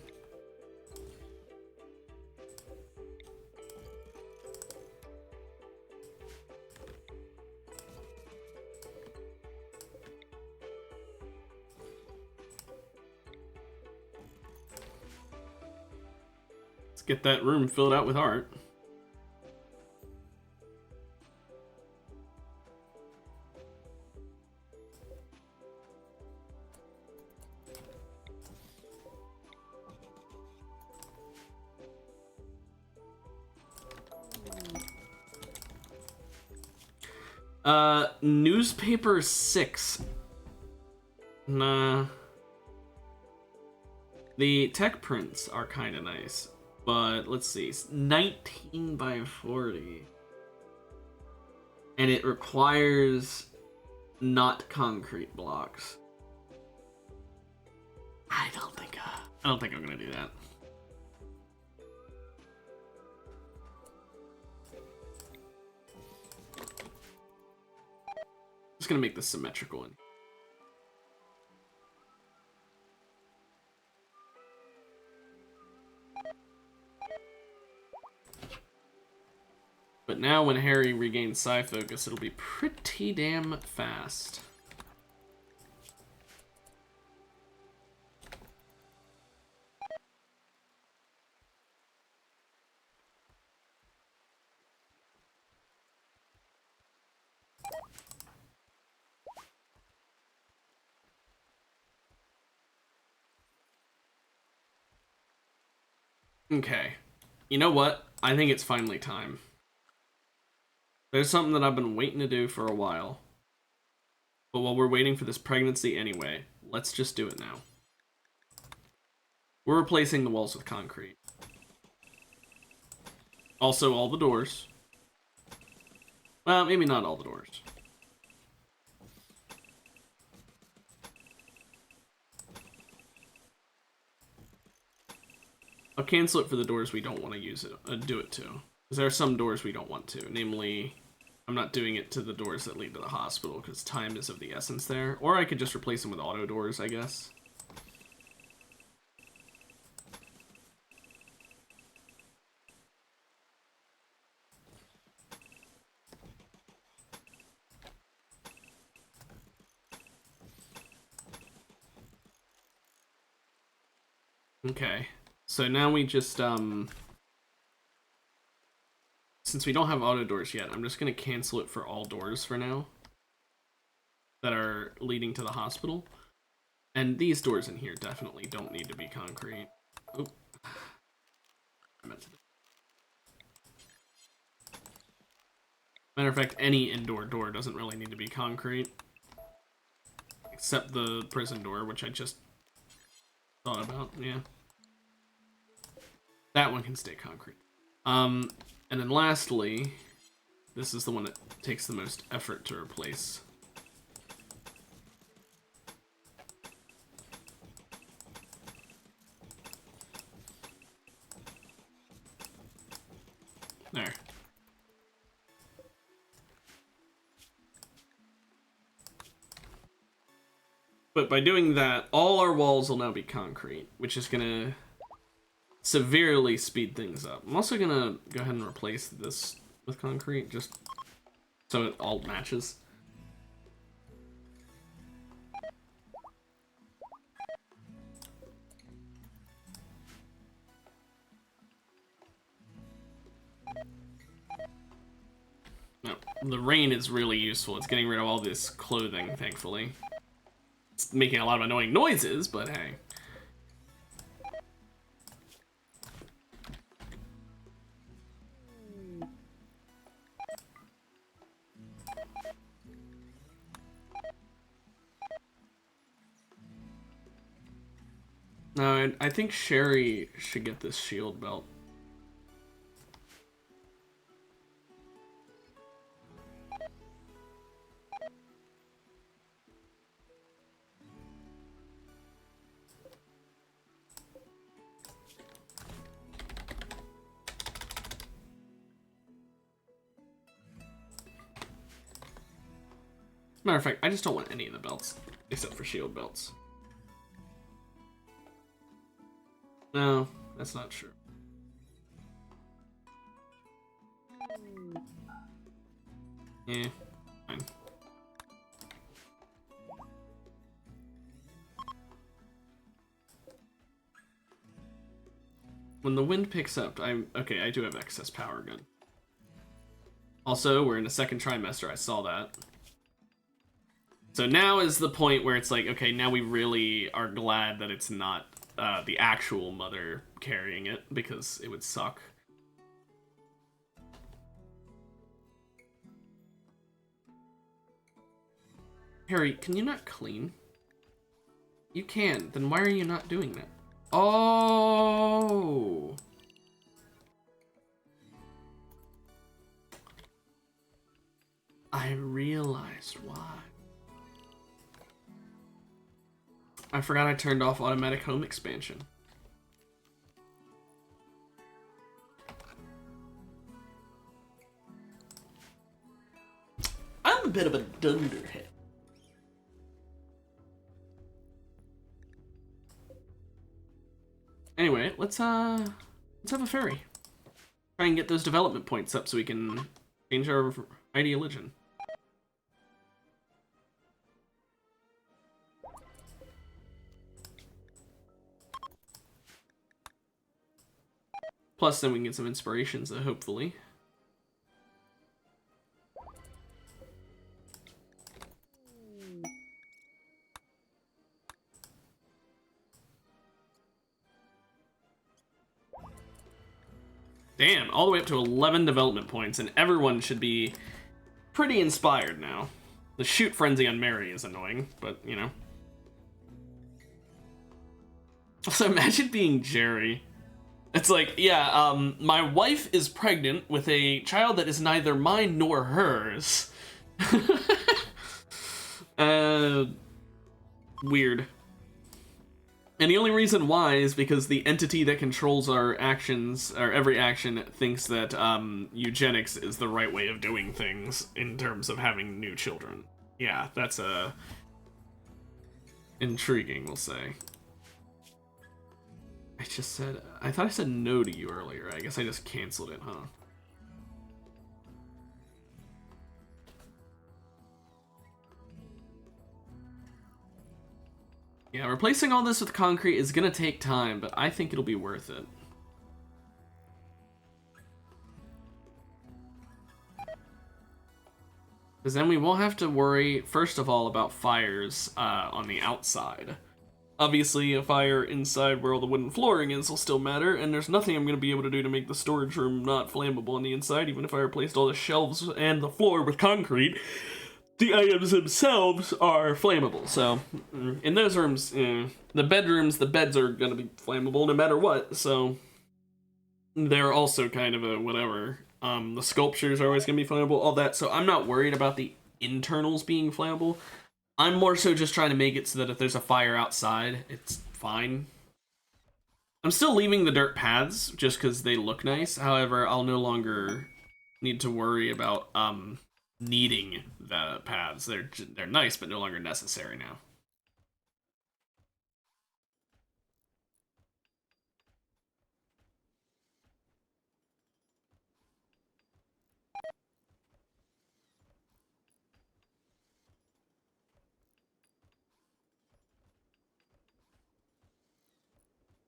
Let's get that room filled out with art. Newspaper 6. Nah. The tech prints are kind of nice, but let's see. It's 19 by 40. And it requires not concrete blocks. I don't think I'm gonna do that. Just gonna make this symmetrical. But now when Harry regains psi focus, it'll be pretty damn fast. Okay. You know what? I think it's finally time. There's something that I've been waiting to do for a while. But while we're waiting for this pregnancy anyway, let's just do it now. We're replacing the walls with concrete. Also, all the doors. Well, maybe not all the doors. I'll cancel it for the doors we don't want to use it, do it to. Because there are some doors we don't want to. Namely, I'm not doing it to the doors that lead to the hospital because time is of the essence there. Or I could just replace them with auto doors, I guess. Okay. So now we just, since we don't have auto doors yet, I'm just going to cancel it for all doors for now that are leading to the hospital. And these doors in here definitely don't need to be concrete. Oh. Matter of fact, any indoor door doesn't really need to be concrete. Except the prison door, which I just thought about, yeah. That one can stay concrete. And then lastly, this is the one that takes the most effort to replace. There. But by doing that, all our walls will now be concrete, which is gonna severely speed things up. I'm also gonna go ahead and replace this with concrete, just so it all matches. No, the rain is really useful. It's getting rid of all this clothing, thankfully. It's making a lot of annoying noises, but hey. No, I think Sherry should get this shield belt. Matter of fact, I just don't want any of the belts, except for shield belts. No, that's not true. Yeah, fine. When the wind picks up, I do have excess power, good. Also, we're in the second trimester, I saw that. So now is the point where it's like, okay, now we really are glad that it's not the actual mother carrying it, because it would suck. Harry, can you not clean? You can, then why are you not doing that? Oh! I realized why. I forgot I turned off automatic home expansion. I'm a bit of a dunderhead. Anyway, let's have a ferry. Try and get those development points up so we can change our ideology. Plus, then we can get some inspirations, hopefully. Damn, all the way up to 11 development points, and everyone should be pretty inspired now. The shoot frenzy on Mary is annoying, but, you know. Also, imagine being Jerry. It's like, yeah, my wife is pregnant with a child that is neither mine nor hers. Weird. And the only reason why is because the entity that controls our actions, or every action, thinks that eugenics is the right way of doing things in terms of having new children. Yeah, that's intriguing, we'll say. I thought I said no to you earlier. I guess I just canceled it, huh? Yeah, replacing all this with concrete is gonna take time, but I think it'll be worth it. Because then we won't have to worry, first of all, about fires on the outside. Obviously, a fire inside where all the wooden flooring is will still matter, and there's nothing I'm going to be able to do to make the storage room not flammable on the inside, even if I replaced all the shelves and the floor with concrete. The items themselves are flammable, so in those rooms, the bedrooms, the beds are going to be flammable no matter what, so they're also kind of a whatever. The sculptures are always going to be flammable, all that, so I'm not worried about the internals being flammable. I'm more so just trying to make it so that if there's a fire outside, it's fine. I'm still leaving the dirt paths just because they look nice. However, I'll no longer need to worry about needing the paths. They're nice, but no longer necessary now.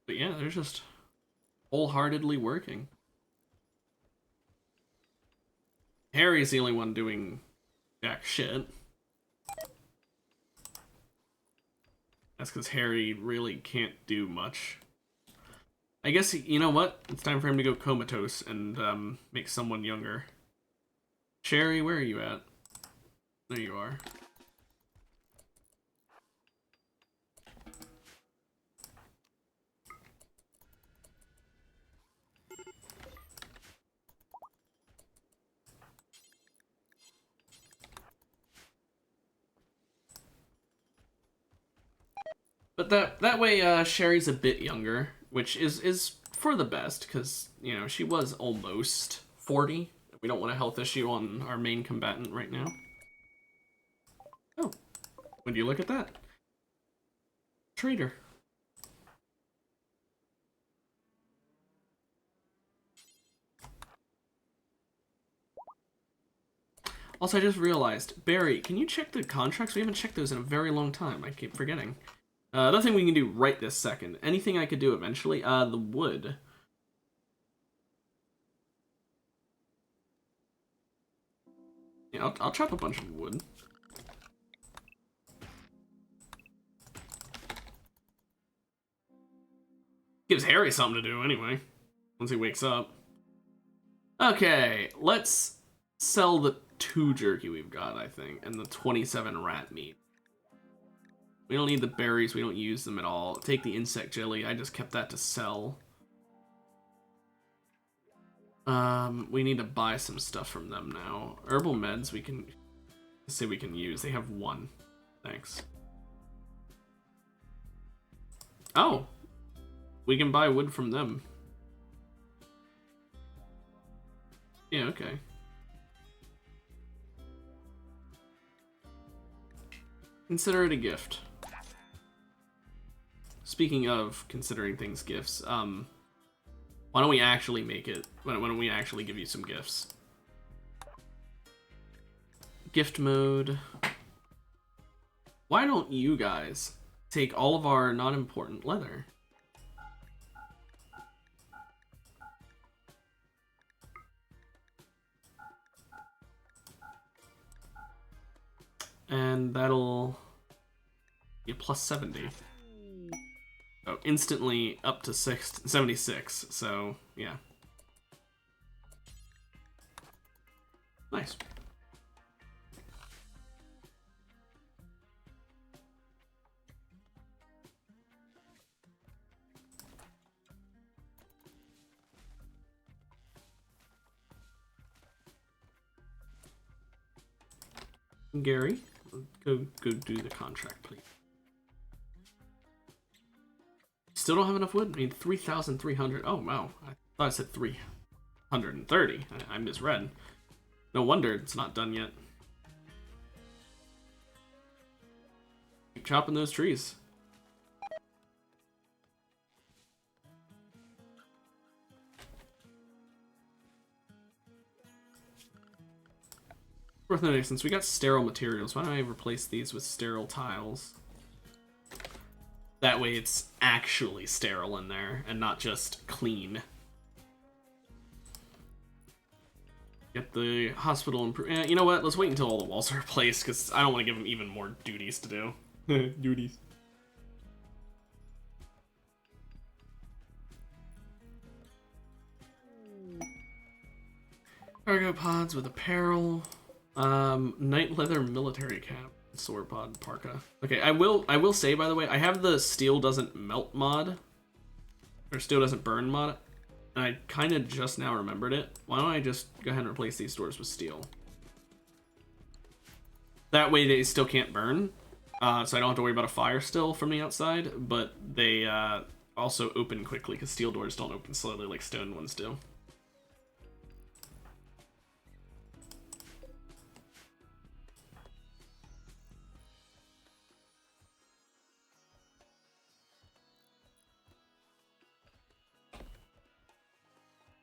But yeah, they're just wholeheartedly working. Harry's the only one doing jack shit. That's because Harry really can't do much. I guess, you know what? It's time for him to go comatose and make someone younger. Sherry, where are you at? There you are. But that way, Sherry's a bit younger, which is for the best, because, you know, she was almost 40. We don't want a health issue on our main combatant right now. Oh, would you look at that? Traitor. Also, I just realized, Barry, can you check the contracts? We haven't checked those in a very long time. I keep forgetting. Nothing we can do right this second. Anything I could do eventually? The wood. Yeah, I'll chop a bunch of wood. Gives Harry something to do anyway, once he wakes up. Okay, let's sell the 2 jerky we've got, I think, and the 27 rat meat. We don't need the berries, we don't use them at all. Take the insect jelly, I just kept that to sell. We need to buy some stuff from them now. Herbal meds we can say we can use. They have 1. Thanks. Oh! We can buy wood from them. Yeah, okay. Consider it a gift. Speaking of considering things gifts, why don't we actually make it? Why don't we actually give you some gifts? Gift mode. Why don't you guys take all of our not important leather? And that'll be a plus 70. Oh, instantly up to 76, so yeah. Nice. Gary, go do the contract, please. Still don't have enough wood? I mean, 3,300. Oh, wow. I thought I said 330. I misread. No wonder it's not done yet. Keep chopping those trees. Worth noting, since we got sterile materials, why don't I replace these with sterile tiles? That way it's actually sterile in there, and not just clean. Get the hospital improved. You know what? Let's wait until all the walls are replaced, because I don't want to give them even more duties to do. Duties. Cargo pods with apparel. Night leather military cap. Sword pod parka. Okay, I will say, by the way, I have the steel doesn't melt mod. Or steel doesn't burn mod. And I kind of just now remembered it. Why don't I just go ahead and replace these doors with steel? That way they still can't burn. So I don't have to worry about a fire still from the outside. But they also open quickly because steel doors don't open slowly like stone ones do.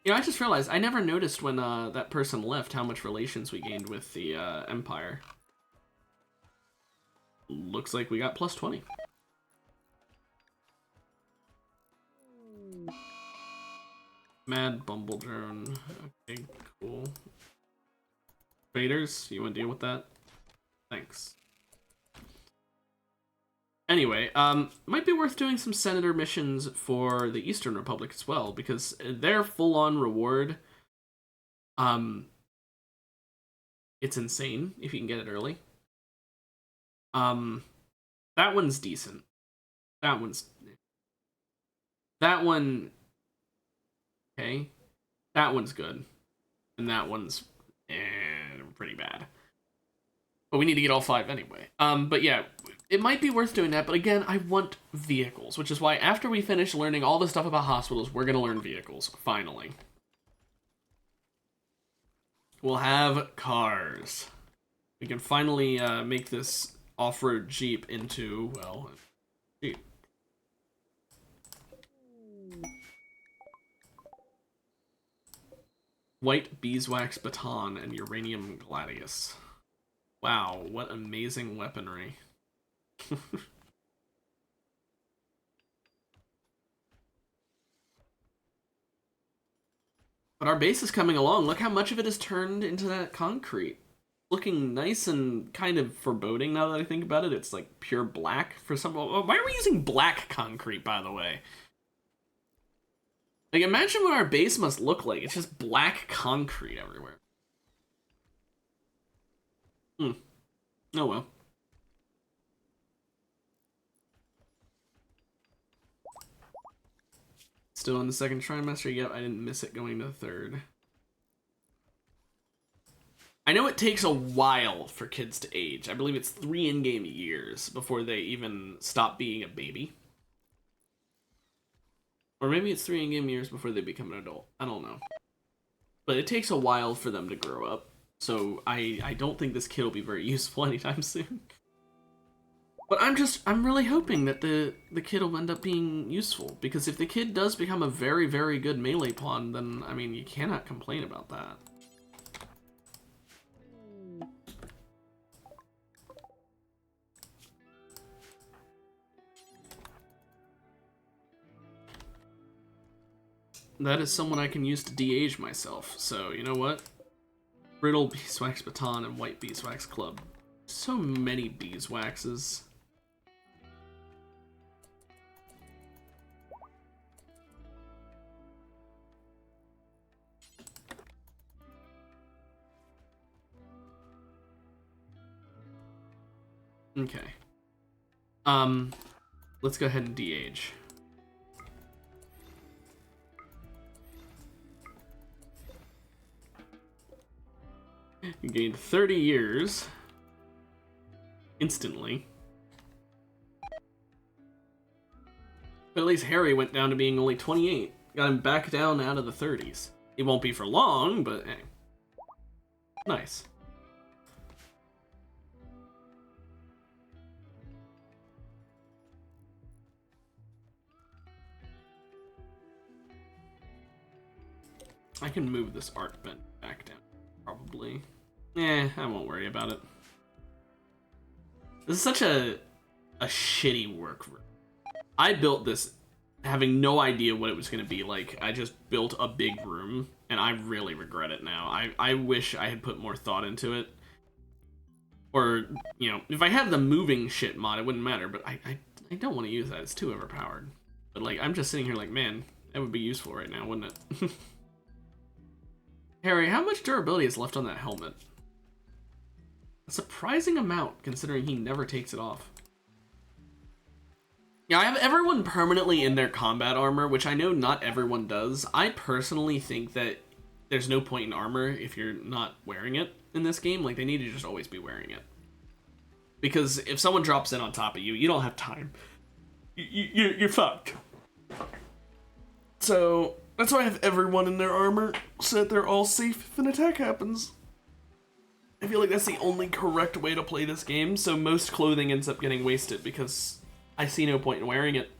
You know, I just realized I never noticed when that person left how much relations we gained with the Empire. Looks like we got plus 20. Mad Bumble Drone. Okay, cool. Faders, you want to deal with that? Thanks. Anyway, might be worth doing some senator missions for the Eastern Republic as well, because their full-on reward, it's insane if you can get it early. That one's decent. That one, okay. That one's good. And that one's pretty bad. But we need to get all 5 anyway. But yeah, it might be worth doing that, but again, I want vehicles, which is why after we finish learning all the stuff about hospitals, we're gonna learn vehicles, finally. We'll have cars. We can finally make this off-road Jeep into, well, Jeep. White beeswax baton and uranium gladius. Wow, what amazing weaponry. But our base is coming along. Look how much of it is turned into that concrete. Looking nice and kind of foreboding now that I think about it. It's like pure black for some... Why are we using black concrete, by the way? Like, imagine what our base must look like. It's just black concrete everywhere. Oh well. Still in the second trimester? Yep, I didn't miss it going to the third. I know it takes a while for kids to age. I believe it's 3 in-game years before they even stop being a baby. Or maybe it's 3 in-game years before they become an adult. I don't know. But it takes a while for them to grow up. So I don't think this kid will be very useful anytime soon. But I'm really hoping that the kid will end up being useful. Because if the kid does become a very, very good melee pawn, then, I mean, you cannot complain about that. That is someone I can use to de-age myself. So, you know what? Brittle beeswax baton and white beeswax club. So many beeswaxes. Okay. Let's go ahead and de-age. You gained 30 years instantly. But at least Harry went down to being only 28. Got him back down out of the 30s. It won't be for long, but hey. Nice. I can move this art bent back down, probably. I won't worry about it. This is such a shitty work room. I built this having no idea what it was going to be like. I just built a big room, and I really regret it now. I wish I had put more thought into it. Or, you know, if I had the moving shit mod, it wouldn't matter, but I don't want to use that. It's too overpowered. But, like, I'm just sitting here like, man, that would be useful right now, wouldn't it? Harry, how much durability is left on that helmet? A surprising amount, considering he never takes it off. Yeah, I have everyone permanently in their combat armor, which I know not everyone does. I personally think that there's no point in armor if you're not wearing it in this game. Like, they need to just always be wearing it. Because if someone drops in on top of you, you don't have time. You're fucked. So, that's why I have everyone in their armor, so that they're all safe if an attack happens. I feel like that's the only correct way to play this game, so most clothing ends up getting wasted because I see no point in wearing it.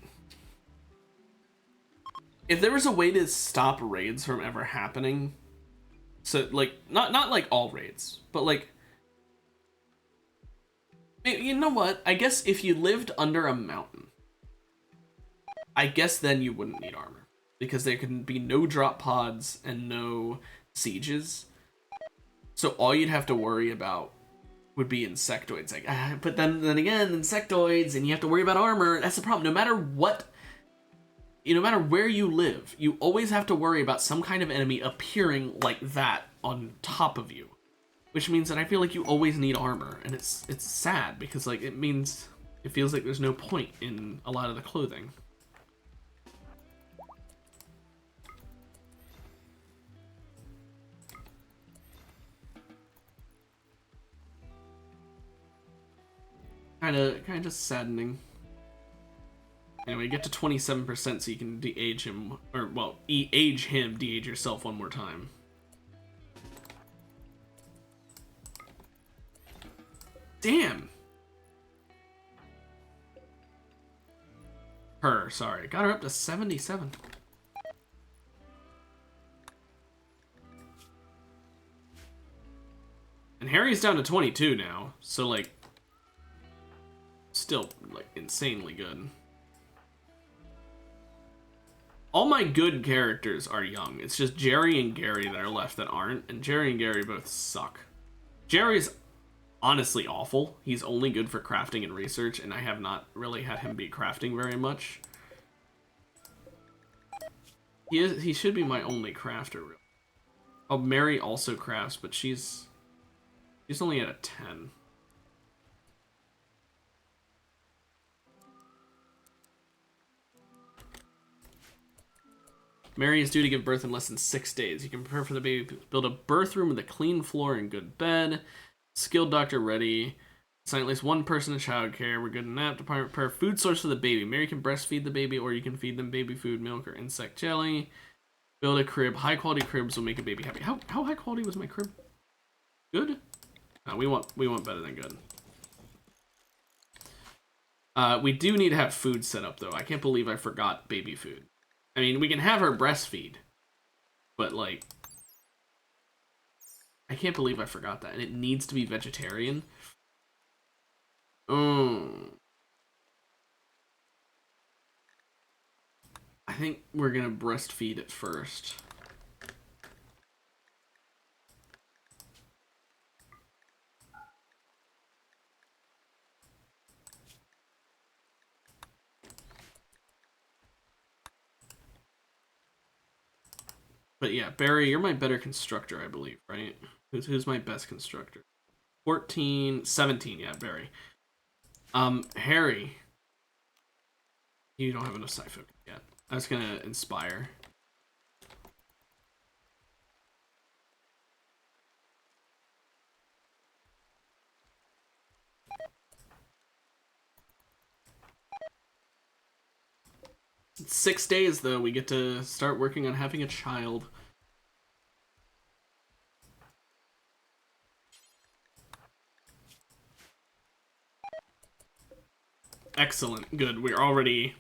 If there was a way to stop raids from ever happening, so like not like all raids, but like, you know what? I guess if you lived under a mountain, I guess then you wouldn't need armor because there can be no drop pods and no sieges. So all you'd have to worry about would be insectoids. Like, but then again, insectoids, and you have to worry about armor. That's the problem. No matter what, no matter where you live, you always have to worry about some kind of enemy appearing like that on top of you, which means that I feel like you always need armor, and it's sad because like it feels like there's no point in a lot of the clothing. Kind of just saddening. Anyway, get to 27% so you can de-age him, or well, age him, de-age yourself one more time. Damn. Sorry, got her up to 77. And Harry's down to 22 now, so like, still like insanely good. All my good characters are young. It's just Jerry and Gary that are left that aren't, and Jerry and Gary both suck. Jerry's honestly awful. He's only good for crafting and research, and I have not really had him be crafting very much. He should be my only crafter. Oh, Mary also crafts, but she's only at a 10. Mary is due to give birth in less than 6 days. You can prepare for the baby. Build a birth room with a clean floor and good bed. Skilled doctor ready. Assign at least one person to childcare. We're good in that department. Prepare food source for the baby. Mary can breastfeed the baby, or you can feed them baby food, milk, or insect jelly. Build a crib. High quality cribs will make a baby happy. How high quality was my crib? Good? No, we want better than good. We do need to have food set up though. I can't believe I forgot baby food. I mean, we can have her breastfeed, but like, I can't believe I forgot that. And it needs to be vegetarian. I think we're gonna breastfeed it first. But yeah, Barry, you're my better constructor, I believe, right? Who's my best constructor? 14, 17, yeah, Barry. Harry. You don't have enough sci-fi yet. I was gonna inspire. In 6 days, though, we get to start working on having a child. Excellent. Good. We're already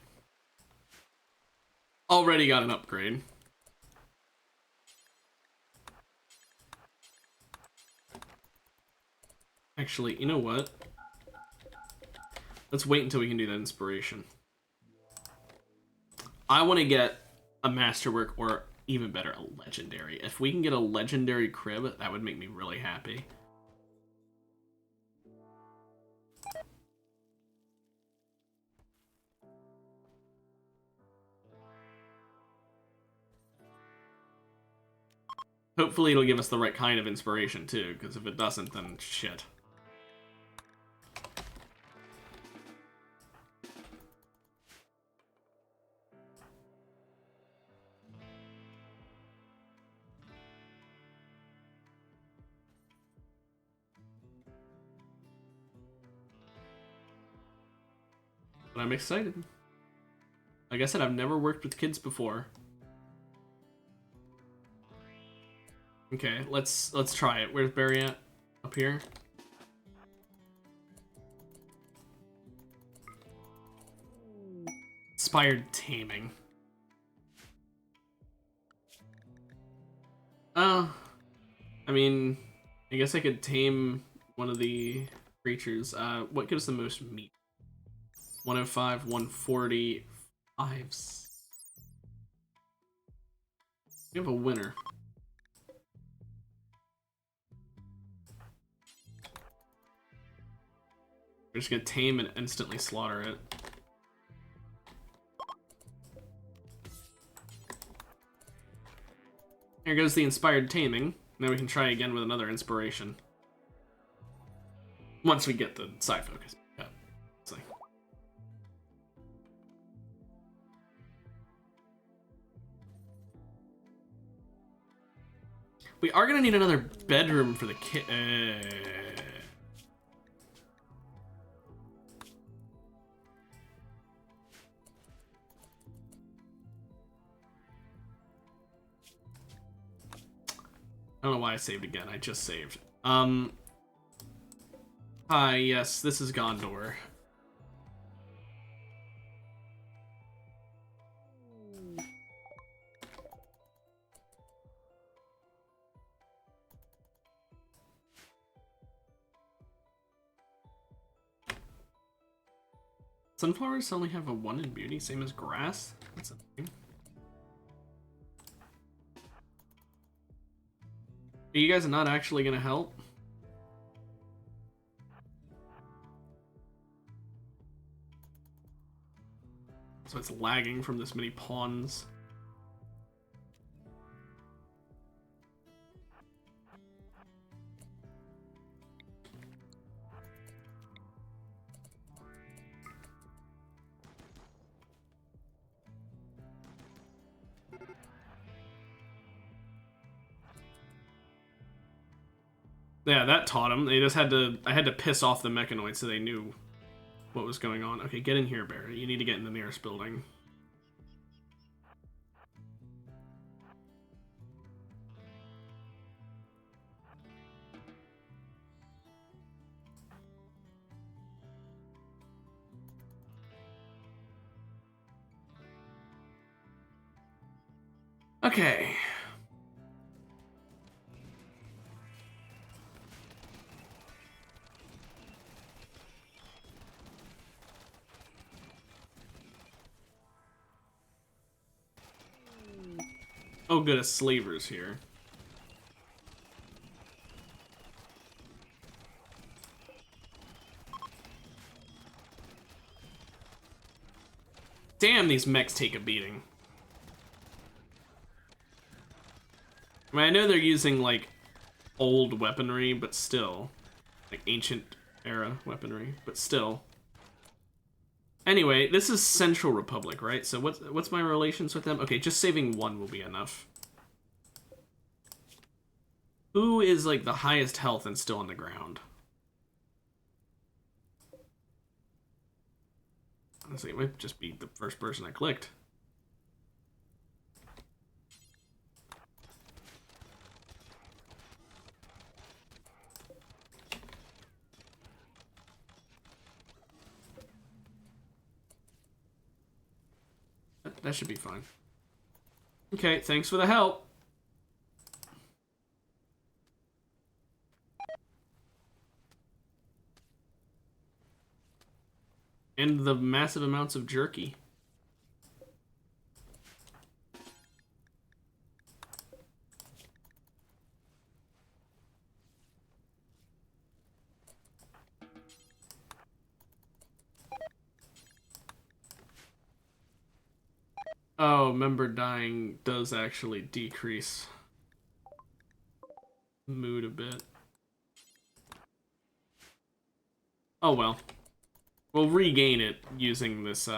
got an upgrade. Actually, you know what? Let's wait until we can do that inspiration. I want to get a masterwork, or even better, a legendary. If we can get a legendary crib, that would make me really happy. Hopefully it'll give us the right kind of inspiration, too, because if it doesn't, then shit. But I'm excited. Like I said, I've never worked with kids before. Okay, let's try it. Where's Barry at? Up here? Inspired taming. I mean, I guess I could tame one of the creatures. What gives the most meat? 105, 140, 5s. We have a winner. We're just gonna tame and instantly slaughter it. Here goes the inspired taming. Now we can try again with another inspiration. Once we get the side focus. Yeah. We are gonna need another bedroom for the kid. I don't know why I saved again. I just saved. Hi, yes, this is Gondor. Sunflowers only have a 1 in beauty, same as grass? That's a thing. Are you guys not actually gonna help? So it's lagging from this many pawns. Yeah, that taught them. They just had to. I had to piss off the mechanoids so they knew what was going on. Okay, get in here, Barry. You need to get in the nearest building. Okay. Oh, good, a slaver's here. Damn, these mechs take a beating. I mean, I know they're using, like, old weaponry, but still. Like, ancient era weaponry, but still. Anyway, this is Central Republic, right? So what's my relations with them? Okay, just saving 1 will be enough. Who is, like, the highest health and still on the ground? Honestly, it might just be the first person I clicked. That should be fine. Okay, thanks for the help. And the massive amounts of jerky. Oh, member dying does actually decrease. mood a bit. Oh well. We'll regain it using this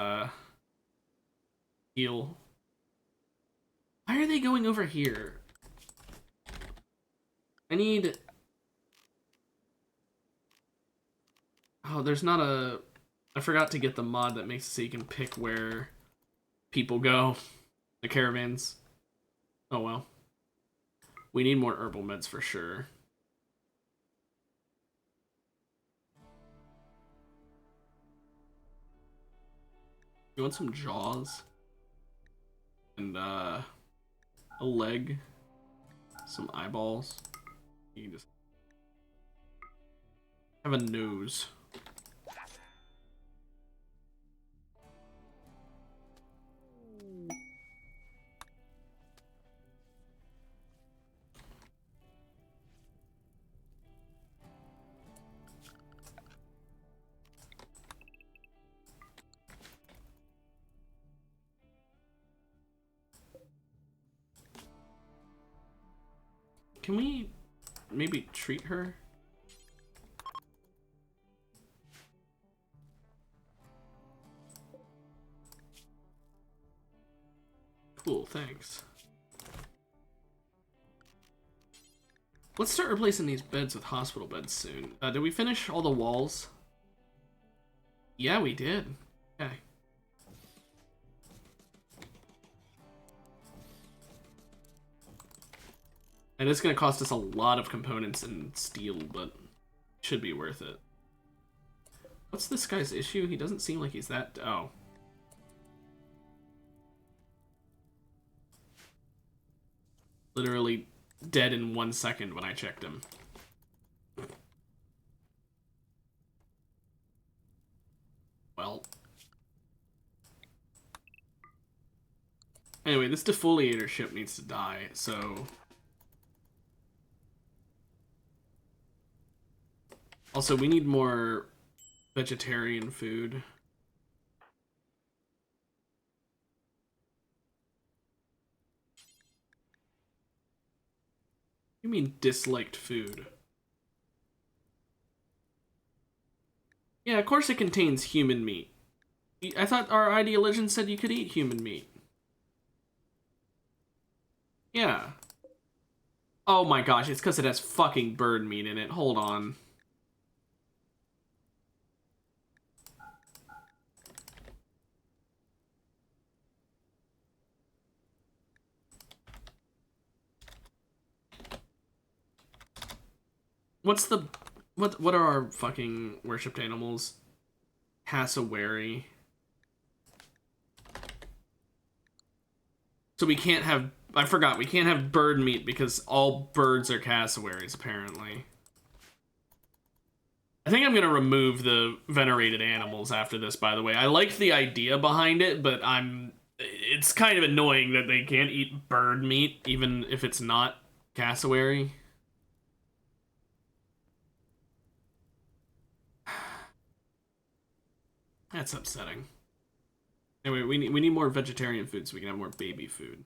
heal. Why are they going over here? I need... Oh, there's not a... I forgot to get the mod that makes it so you can pick where people go. The caravans. Oh well. We need more herbal meds for sure. You want some jaws? And a leg? Some eyeballs? You can just have a nose. Can we maybe treat her? Cool, thanks. Let's start replacing these beds with hospital beds soon. Did we finish all the walls? Yeah, we did. Okay. And it's going to cost us a lot of components and steel, but should be worth it. What's this guy's issue? He doesn't seem like he's that... Oh. Literally dead in 1 second when I checked him. Well. Anyway, this defoliator ship needs to die, so... Also, we need more vegetarian food. You mean disliked food? Yeah, of course it contains human meat. I thought our ID legend said you could eat human meat. Yeah. Oh my gosh, it's because it has fucking bird meat in it. Hold on. What's the... What are our fucking worshipped animals? Cassowary. So we can't have... I forgot, we can't have bird meat because all birds are cassowaries, apparently. I think I'm gonna remove the venerated animals after this, by the way. I liked the idea behind it, but it's kind of annoying that they can't eat bird meat, even if it's not cassowary. That's upsetting. Anyway, we need more vegetarian food so we can have more baby food.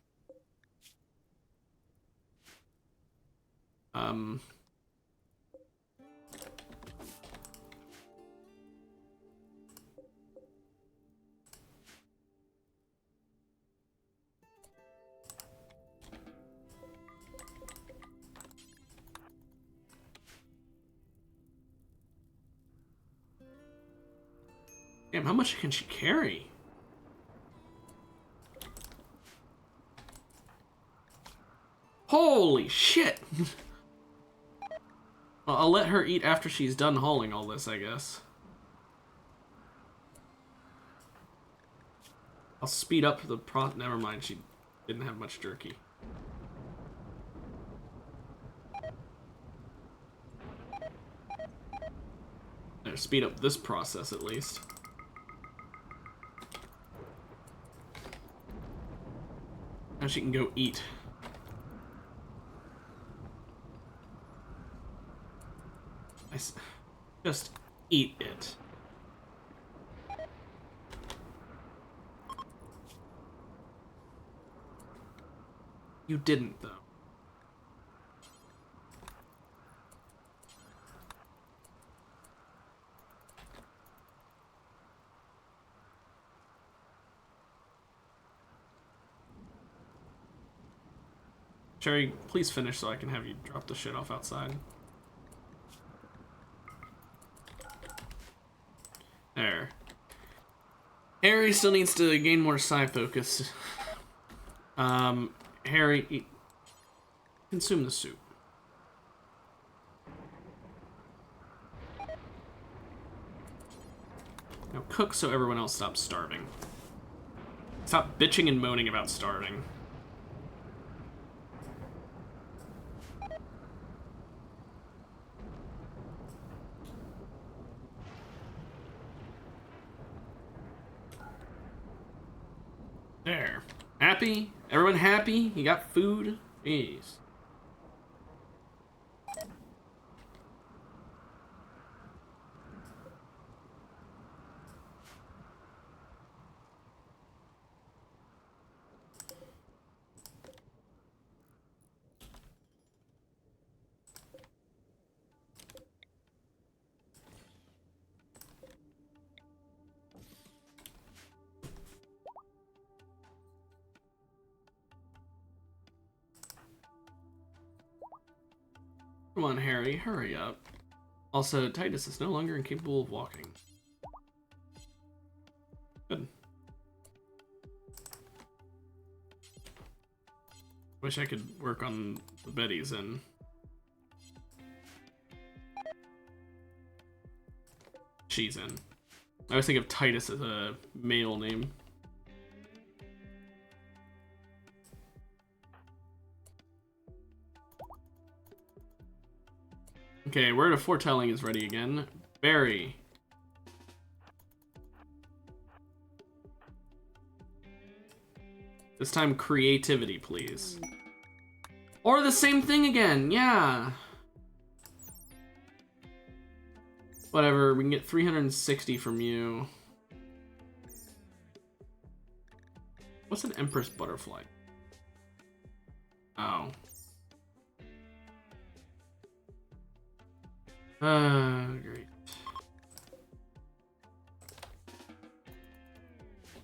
Damn, how much can she carry? Holy shit! Well, I'll let her eat after she's done hauling all this, I guess. I'll speed up the never mind, she didn't have much jerky. There, speed up this process at least. Now she can go eat. Just eat it. You didn't, though. Cherry, please finish so I can have you drop the shit off outside. There. Harry still needs to gain more psi focus. Harry, eat. Consume the soup. Now cook so everyone else stops starving. Stop bitching and moaning about starving. There. Happy? Everyone happy? You got food? Jeez. Come on, Harry, hurry up. Also, Titus is no longer incapable of walking. Good. Wish I could work on the Betty's in. She's in. I always think of Titus as a male name. Okay, word of foretelling is ready again. Barry. This time creativity, please. Or the same thing again, yeah. Whatever, we can get 360 from you. What's an Empress Butterfly? Oh. Great.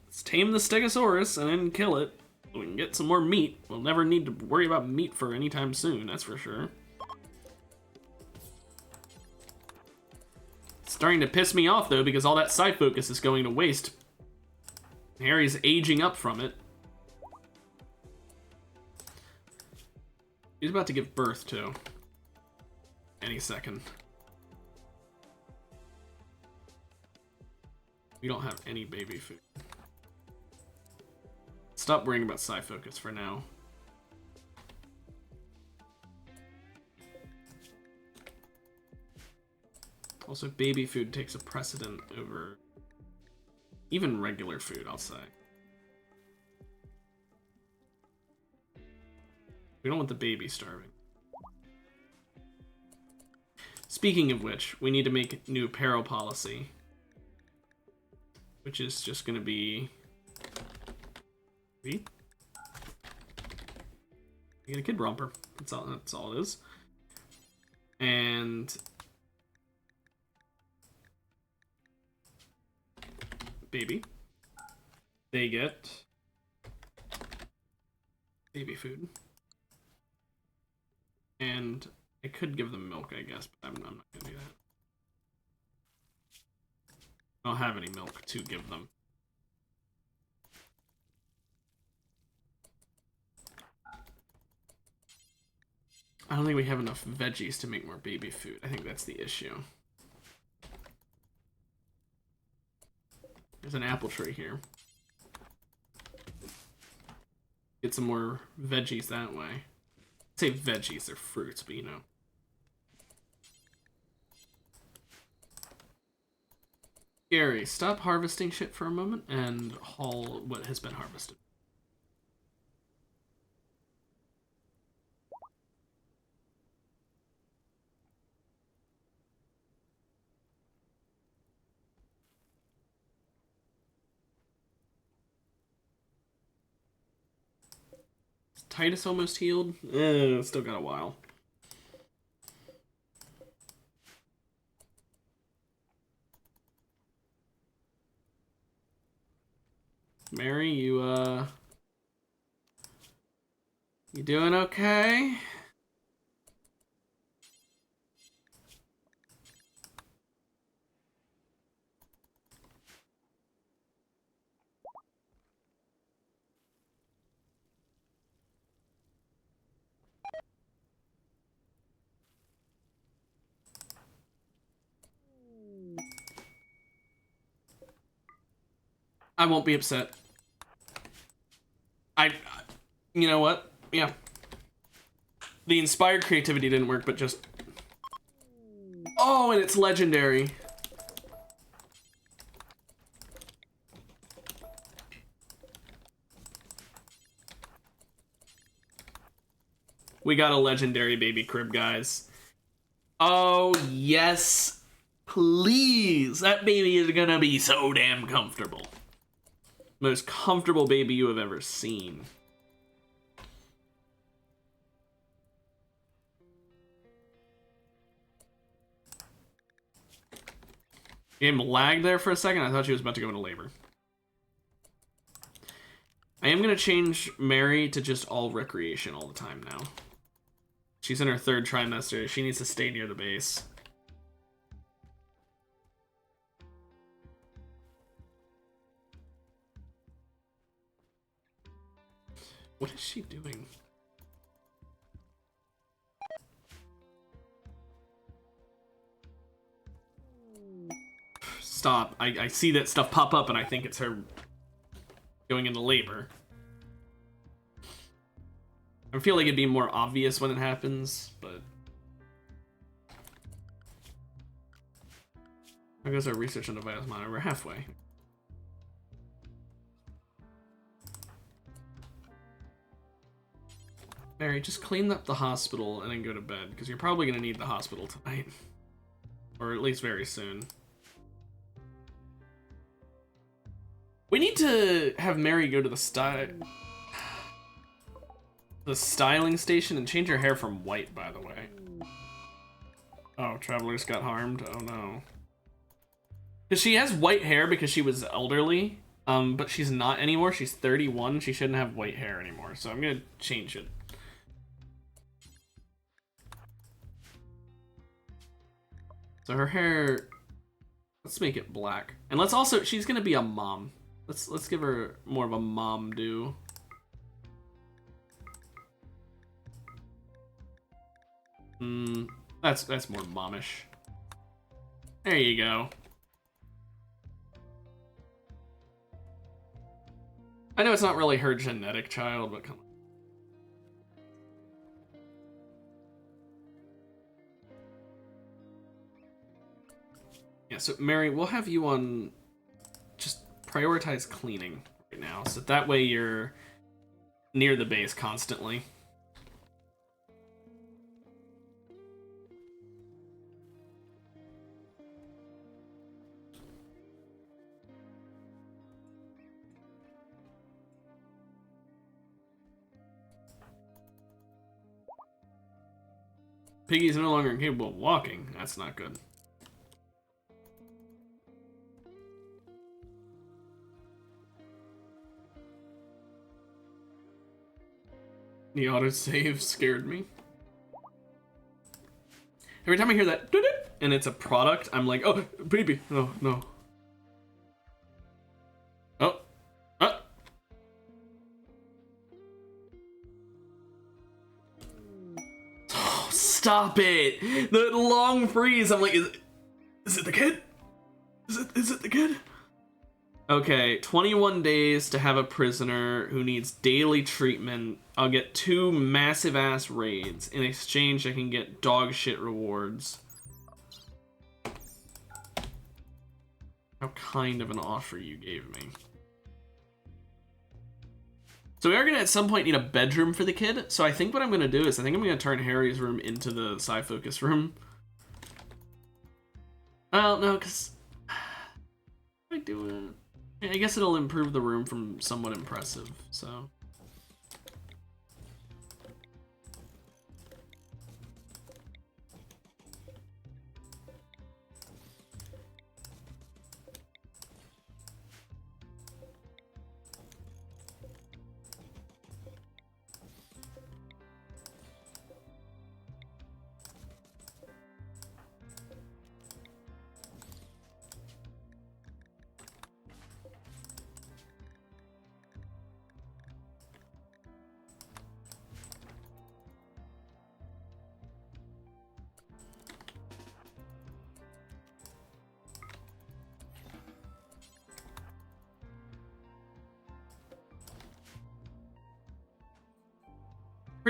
Let's tame the Stegosaurus and then kill it so we can get some more meat. We'll never need to worry about meat for any time soon, that's for sure. It's starting to piss me off though because all that psi focus is going to waste. Harry's aging up from it. He's about to give birth to any second. We don't have any baby food. Stop worrying about psi focus for now. Also, baby food takes a precedent over even regular food, I'll say. We don't want the baby starving. Speaking of which, we need to make a new apparel policy. Which is just gonna be... You get a kid romper. That's all it is. And... baby. They get... baby food. And I could give them milk, I guess, but I'm not gonna do that. I don't have any milk to give them. I don't think we have enough veggies to make more baby food. I think that's the issue. There's an apple tree here. Get some more veggies that way. I say veggies, they're fruits, but you know. Gary, stop harvesting shit for a moment and haul what has been harvested. Is Titus almost healed? Still got a while. Mary, you, You doing okay? I won't be upset. You know what? Yeah. The inspired creativity didn't work, but just... Oh, and it's legendary. We got a legendary baby crib, guys. Oh, yes. Please. That baby is gonna be so damn comfortable. Most comfortable baby you have ever seen. Game lagged there for a second. I thought she was about to go into labor. I am going to change Mary to just all recreation all the time now. She's in her 3rd trimester. She needs to stay near the base. What is she doing? Stop. I see that stuff pop up and I think it's her going into labor. I feel like it'd be more obvious when it happens, but... There goes our research on the device monitor. We're halfway. Mary, just clean up the hospital and then go to bed, because you're probably going to need the hospital tonight. Or at least very soon. We need to have Mary go to the styling station and change her hair from white, by the way. Oh, Travelers got harmed? Oh no. Because she has white hair because she was elderly, but she's not anymore. She's 31. She shouldn't have white hair anymore, so I'm gonna change it. So her hair, let's make it black. And let's also, she's gonna be a mom. Let's give her more of a mom do. That's more momish. There you go. I know it's not really her genetic child, but come on. Yeah, so Mary, we'll have you on just prioritize cleaning right now, so that way you're near the base constantly. Piggy's no longer capable of walking. That's not good. The autosave scared me. Every time I hear that, and it's a product, I'm like, oh, baby, oh, no. Oh, oh, stop it! The long freeze, I'm like, is it the kid? Is it the kid? Okay, 21 days to have a prisoner who needs daily treatment. I'll get 2 massive ass raids. In exchange, I can get dog shit rewards. How kind of an offer you gave me. So we are gonna at some point need a bedroom for the kid. So I think what I'm gonna do is I think I'm gonna turn Harry's room into the Psy-Focus room. Well, no, because I do it. I guess it'll improve the room from somewhat impressive, so.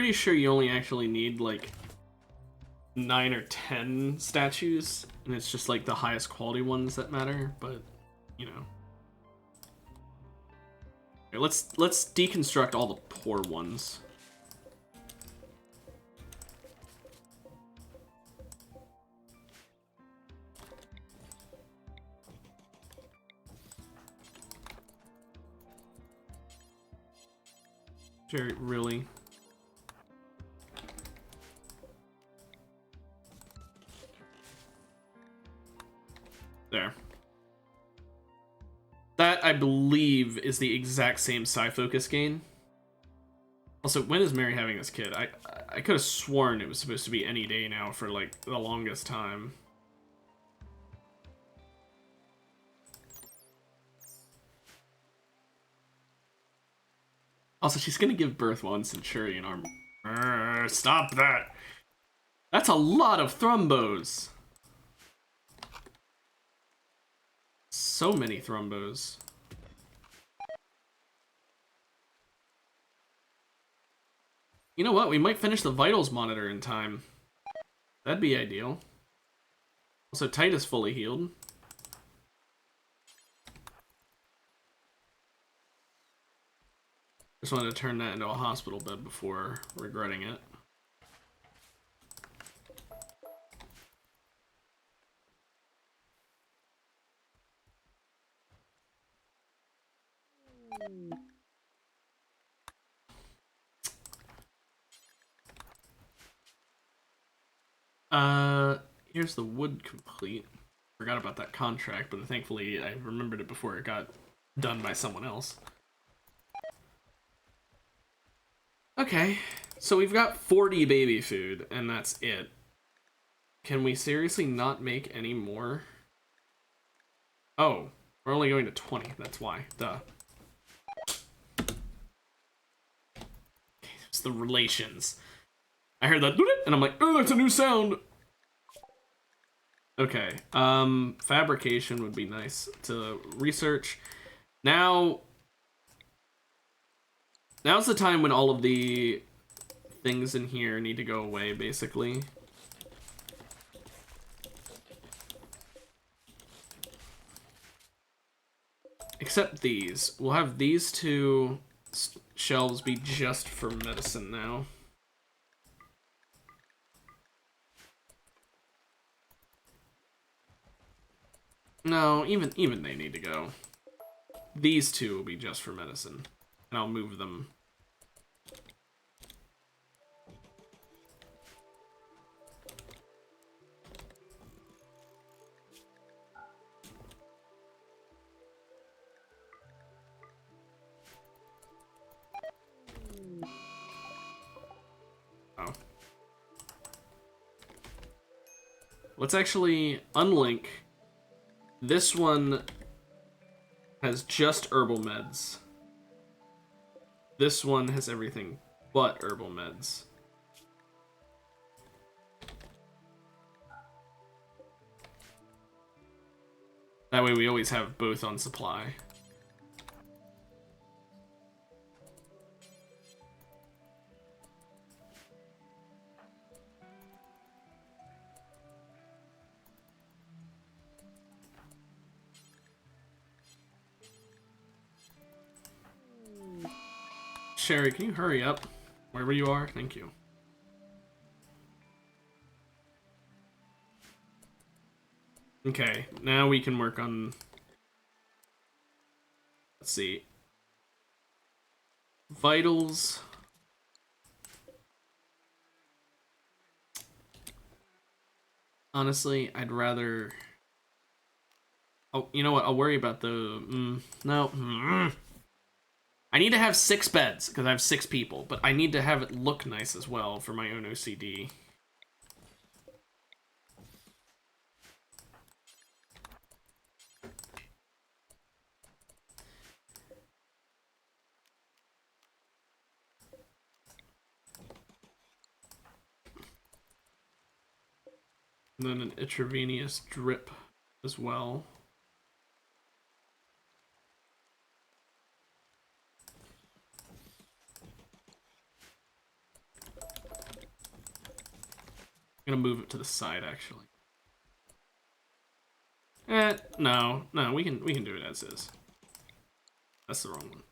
pretty sure you only actually need like 9 or 10 statues, and it's just like the highest quality ones that matter, but you know. Okay, let's deconstruct all the poor ones. Jerry, really? There. That, I believe, is the exact same Psy-Focus gain. Also, when is Mary having this kid? I could have sworn it was supposed to be any day now for, like, the longest time. Also, she's gonna give birth while in Centurion armor. Stop that! That's a lot of thrombos! So many thrombos. You know what? We might finish the vitals monitor in time. That'd be ideal. Also, Titus fully healed. Just wanted to turn that into a hospital bed before regretting it. Here's the wood complete. Forgot about that contract, but thankfully I remembered it before it got done by someone else. Okay, so we've got 40 baby food, and that's it. Can we seriously not make any more? Oh, we're only going to 20, that's why. Duh. It's the relations. I heard that, and I'm like, oh, that's a new sound! Okay, fabrication would be nice to research. Now's the time when all of the things in here need to go away, basically. Except these. We'll have these two shelves be just for medicine now. No, even they need to go. These two will be just for medicine. And I'll move them. Oh. Let's actually unlink. This one has just herbal meds. This one has everything but herbal meds. That way we always have both on supply. Sherry, can you hurry up? Wherever you are, thank you. Okay, now we can work on... Let's see. Vitals. Honestly, I'd rather... Oh, you know what? I'll worry about the... No. I need to have 6 beds, because I have 6 people, but I need to have it look nice as well for my own OCD. And then an intravenous drip as well. I'm gonna move it to the side, actually. No, we can do it as is. That's the wrong one.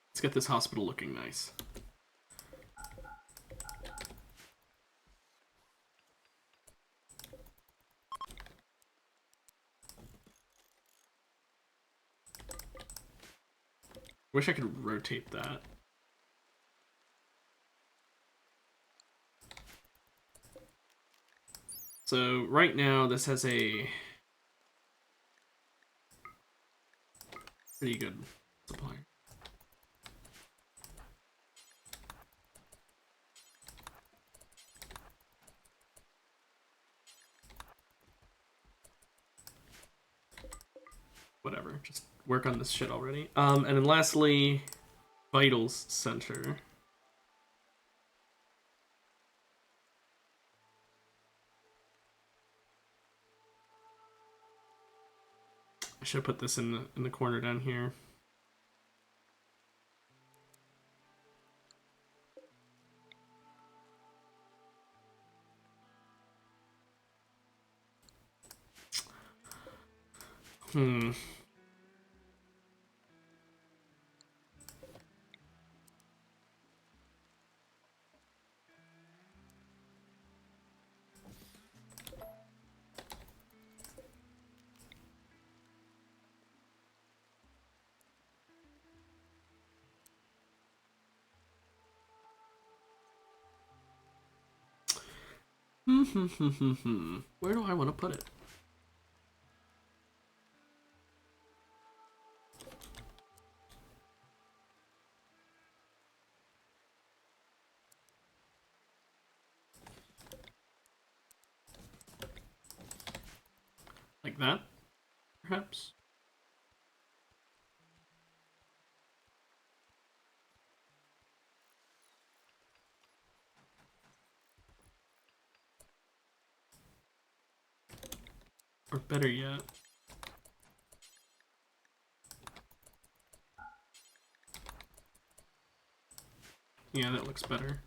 Let's get this hospital looking nice. Wish I could rotate that. So right now this has a pretty good supply. Whatever, just work on this shit already. And then lastly, Vitals Center. I should put this in the corner down here. Where do I want to put it? Like that, perhaps? Or better yet, yeah, that looks better.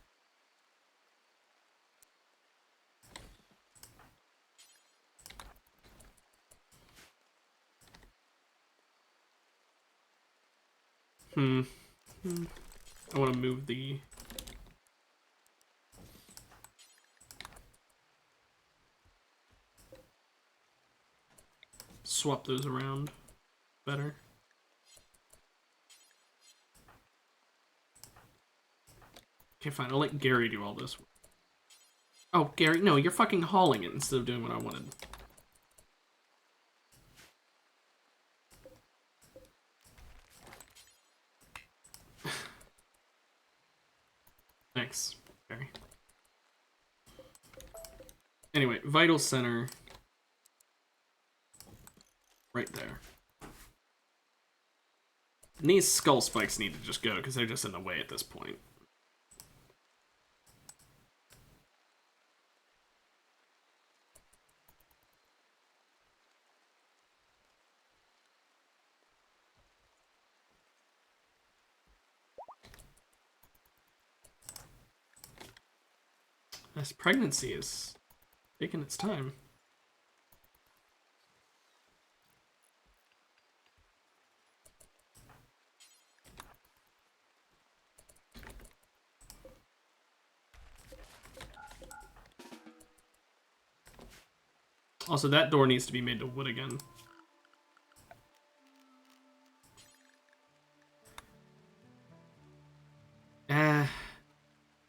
I want to move the... Swap those around better. Okay, fine, I'll let Gary do all this. Oh, Gary, no, you're fucking hauling it instead of doing what I wanted. Thanks, Gary. Anyway, Vital Center. Right there. And these skull spikes need to just go, because they're just in the way at this point. This pregnancy is taking its time. Also, that door needs to be made to wood again.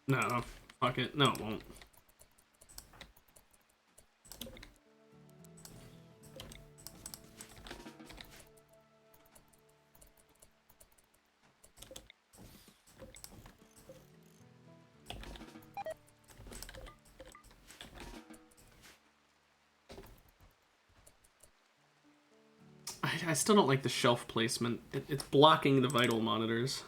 No. Fuck it. No, it won't. I still don't like the shelf placement. It's blocking the vital monitors.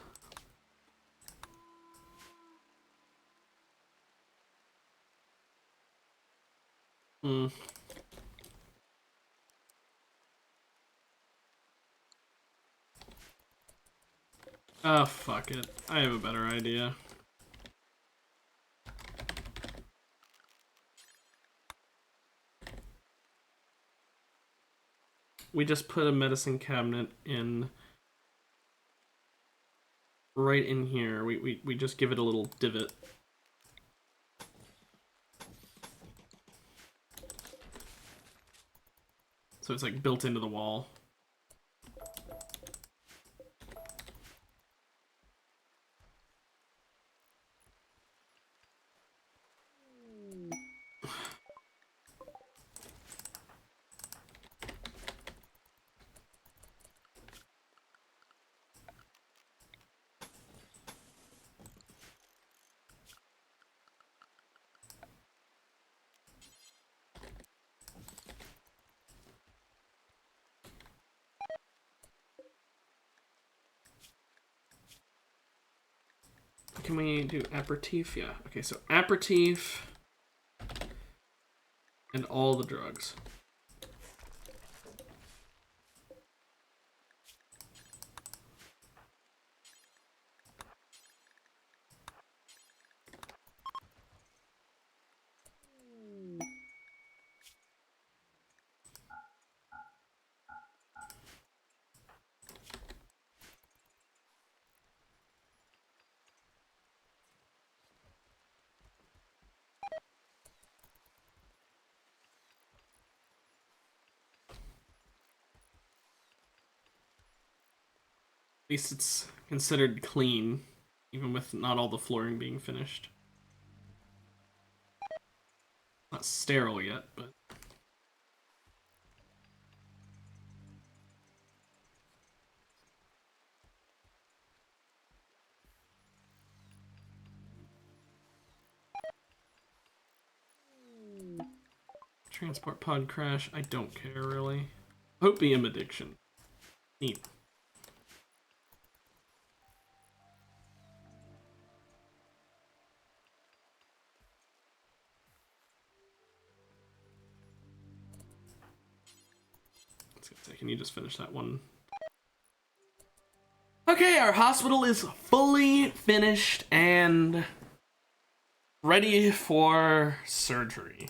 Hmm. Oh, fuck it. I have a better idea. We just put a medicine cabinet in right in here. We just give it a little divot. So it's like built into the wall. Can we do aperitif? Yeah. Okay, so aperitif and all the drugs. At least it's considered clean, even with not all the flooring being finished. Not sterile yet, but... Transport pod crash, I don't care really. Opium addiction. Neat. Can you just finish that one? Okay, our hospital is fully finished and ready for surgery.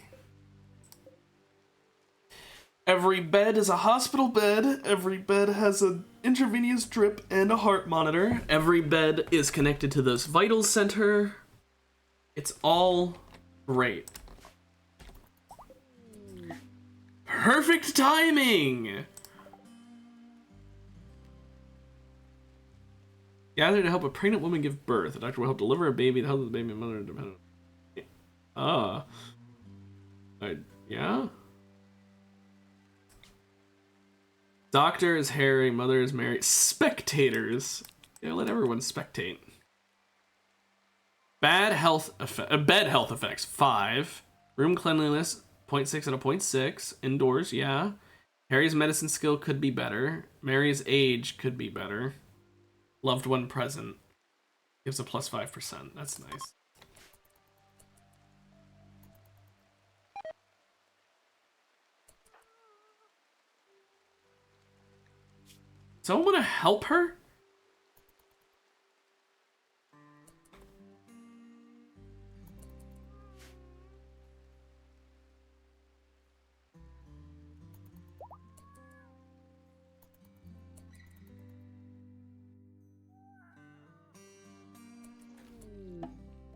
Every bed is a hospital bed. Every bed has an intravenous drip and a heart monitor. Every bed is connected to this vital center. It's all great. Perfect timing! Gathered to help a pregnant woman give birth. The doctor will help deliver a baby. The health of the baby and mother are dependent. Yeah? Doctor is Harry, mother is Mary. Spectators. Yeah, let everyone spectate. Bed health effects, 5. Room cleanliness, 0.6 out of 0.6. Indoors, yeah. Harry's medicine skill could be better. Mary's age could be better. Loved one present. Gives a plus 5%. That's nice. Someone want to help her?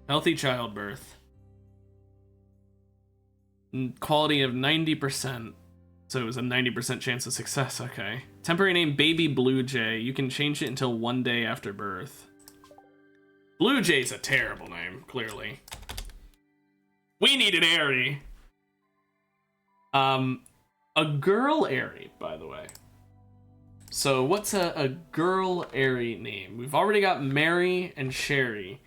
Healthy childbirth. Quality of 90%. So it was a 90% chance of success, okay. Temporary name Baby Blue Jay. You can change it until 1 day after birth. Blue Jay's a terrible name, clearly. We need an Airy. A girl Airy, by the way. So what's a girl Airy name? We've already got Mary and Sherry.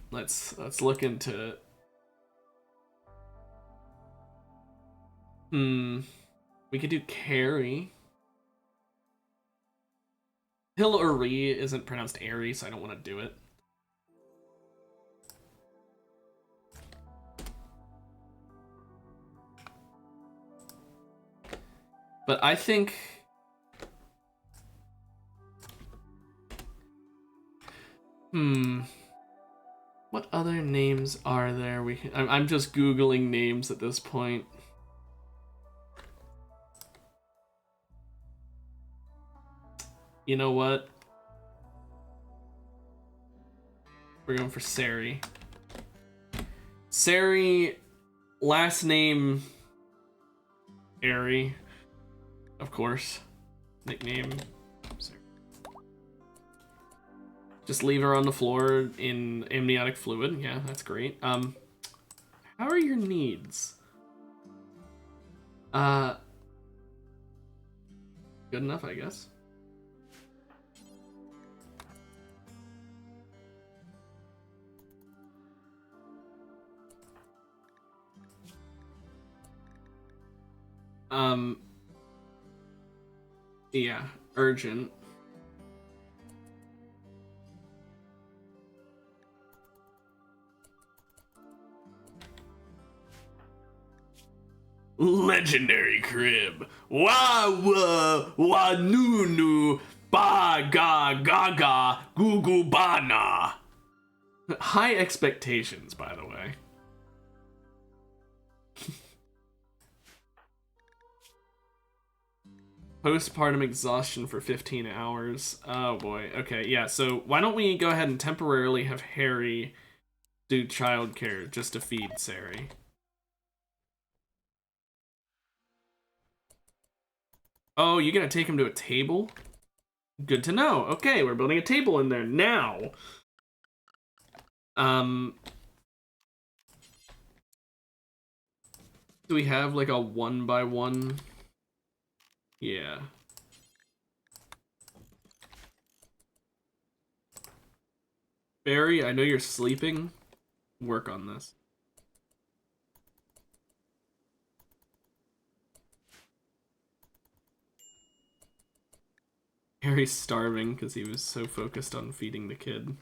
Let's look into it. We could do Carrie. Hillary isn't pronounced Airy, so I don't want to do it. But I think... What other names are there? I'm just Googling names at this point. You know what? We're going for Sari. Sari, last name Ari, of course. Nickname Sari. Just leave her on the floor in amniotic fluid. Yeah, that's great. How are your needs? Good enough, I guess. Yeah, urgent. Legendary crib. Wa nu ba ga ga ga goo goo ba na. High expectations, by the way. Postpartum exhaustion for 15 hours. Oh boy. Okay, yeah, so why don't we go ahead and temporarily have Harry do childcare just to feed Sari? Oh, you gonna take him to a table? Good to know. Okay, we're building a table in there now. Do we have like a 1x1? Yeah. Barry, I know you're sleeping. Work on this. Harry's starving because he was so focused on feeding the kid.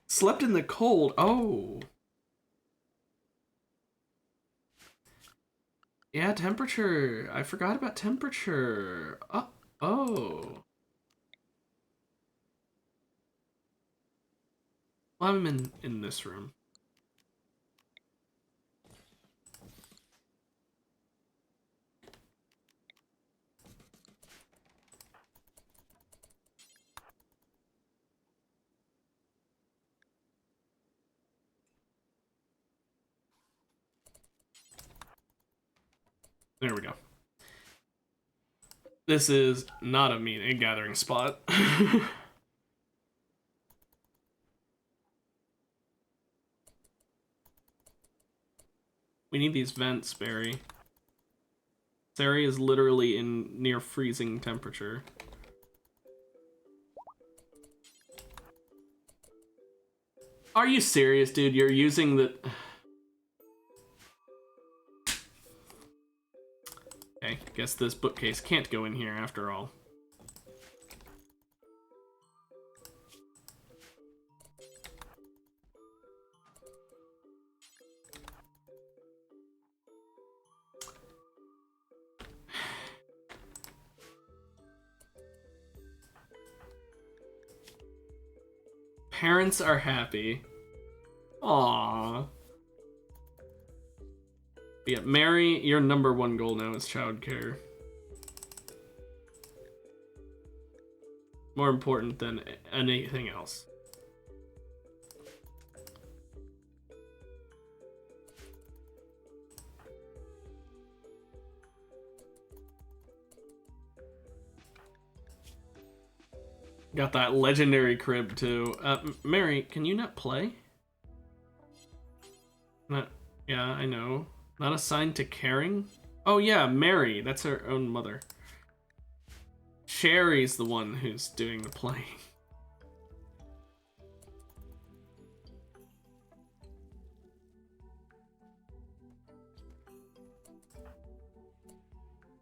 Slept in the cold. Oh. Yeah, temperature. I forgot about temperature. Oh. Well, I'm in this room. There we go. This is not a gathering spot. We need these vents, Barry. Sari is literally in near freezing temperature. Are you serious, dude? You're using the... Okay, guess this bookcase can't go in here after all. Parents are happy. Aww. Yeah, Mary, your #1 goal now is childcare. More important than anything else. Got that legendary crib too. Mary, can you not play? Yeah, I know. Not assigned to caring? Oh yeah, Mary, that's her own mother. Sherry's the one who's doing the playing.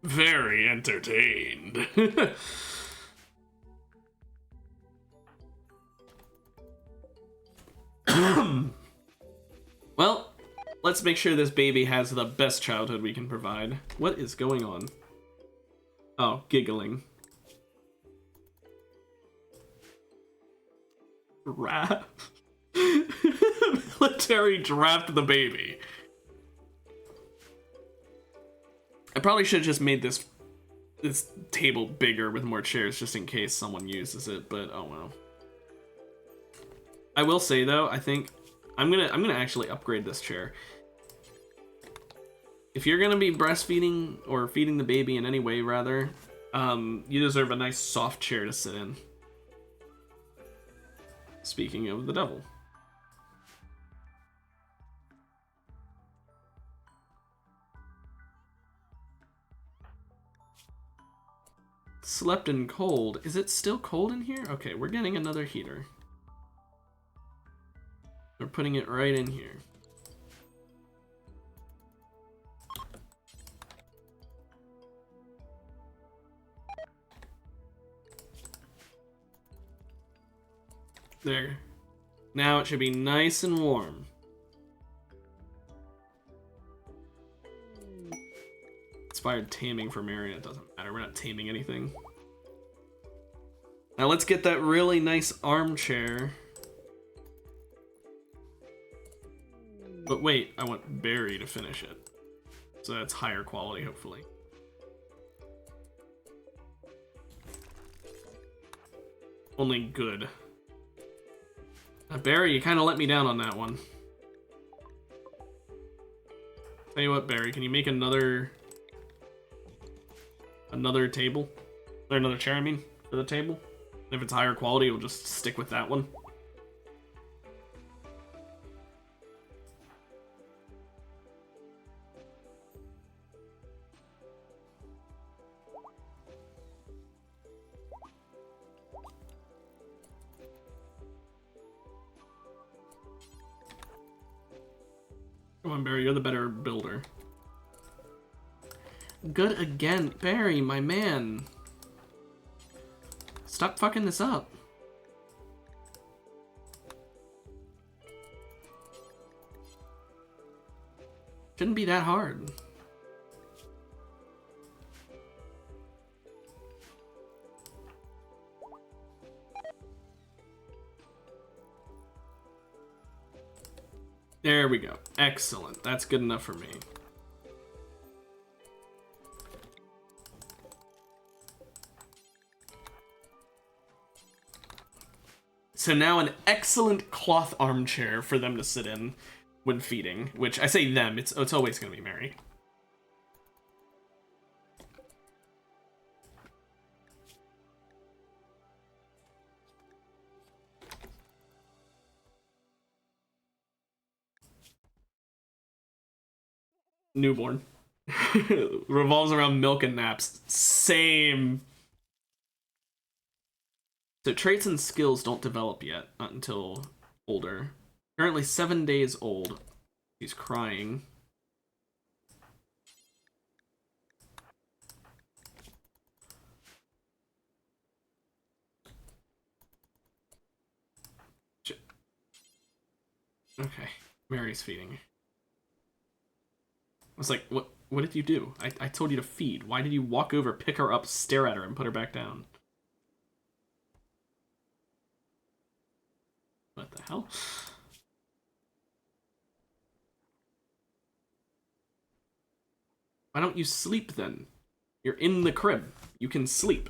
Very entertained. Well, Let's make sure this baby has the best childhood we can provide. What is going on? Oh, giggling. Draft. Military draft the baby. I probably should have just made this table bigger with more chairs just in case someone uses it, but oh well. I will say though, I think I'm gonna actually upgrade this chair. If you're gonna be breastfeeding or feeding the baby in any way, rather, you deserve a nice soft chair to sit in. Speaking of the devil. Slept in cold. Is it still cold in here? Okay, we're getting another heater. We're putting it right in here. There. Now it should be nice and warm. Inspired taming for Marion. It doesn't matter. We're not taming anything. Now let's get that really nice armchair. But wait, I want Barry to finish it. So that's higher quality, hopefully. Only good. Barry, you kind of let me down on that one. Tell you what, Barry, can you make another table? Or another chair, I mean, for the table? If it's higher quality, we'll just stick with that one. Come on, Barry, you're the better builder. Good again. Barry, my man. Stop fucking this up. Shouldn't be that hard. There we go. Excellent. That's good enough for me. So now an excellent cloth armchair for them to sit in when feeding, which I say them, it's always going to be Mary. Newborn. Revolves around milk and naps. Same. So traits and skills don't develop yet, not until older. Currently 7 days old. He's crying. Okay, Mary's feeding. I was like, what did you do? I told you to feed. Why did you walk over, pick her up, stare at her, and put her back down? What the hell? Why don't you sleep then? You're in the crib. You can sleep.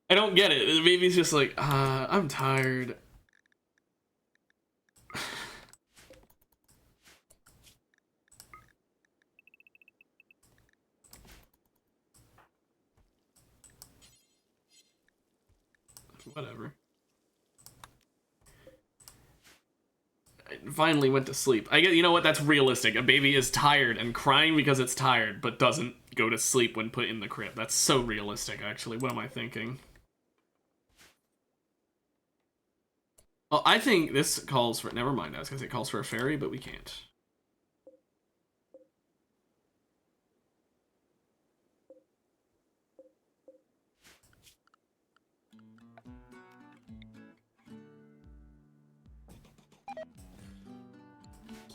I don't get it. The baby's just like, I'm tired. Whatever. I finally went to sleep. I get, you know what? That's realistic. A baby is tired and crying because it's tired, but doesn't go to sleep when put in the crib. That's so realistic, actually. What am I thinking? Well, I think this calls for... Never mind, I was going to say it calls for a fairy, but we can't.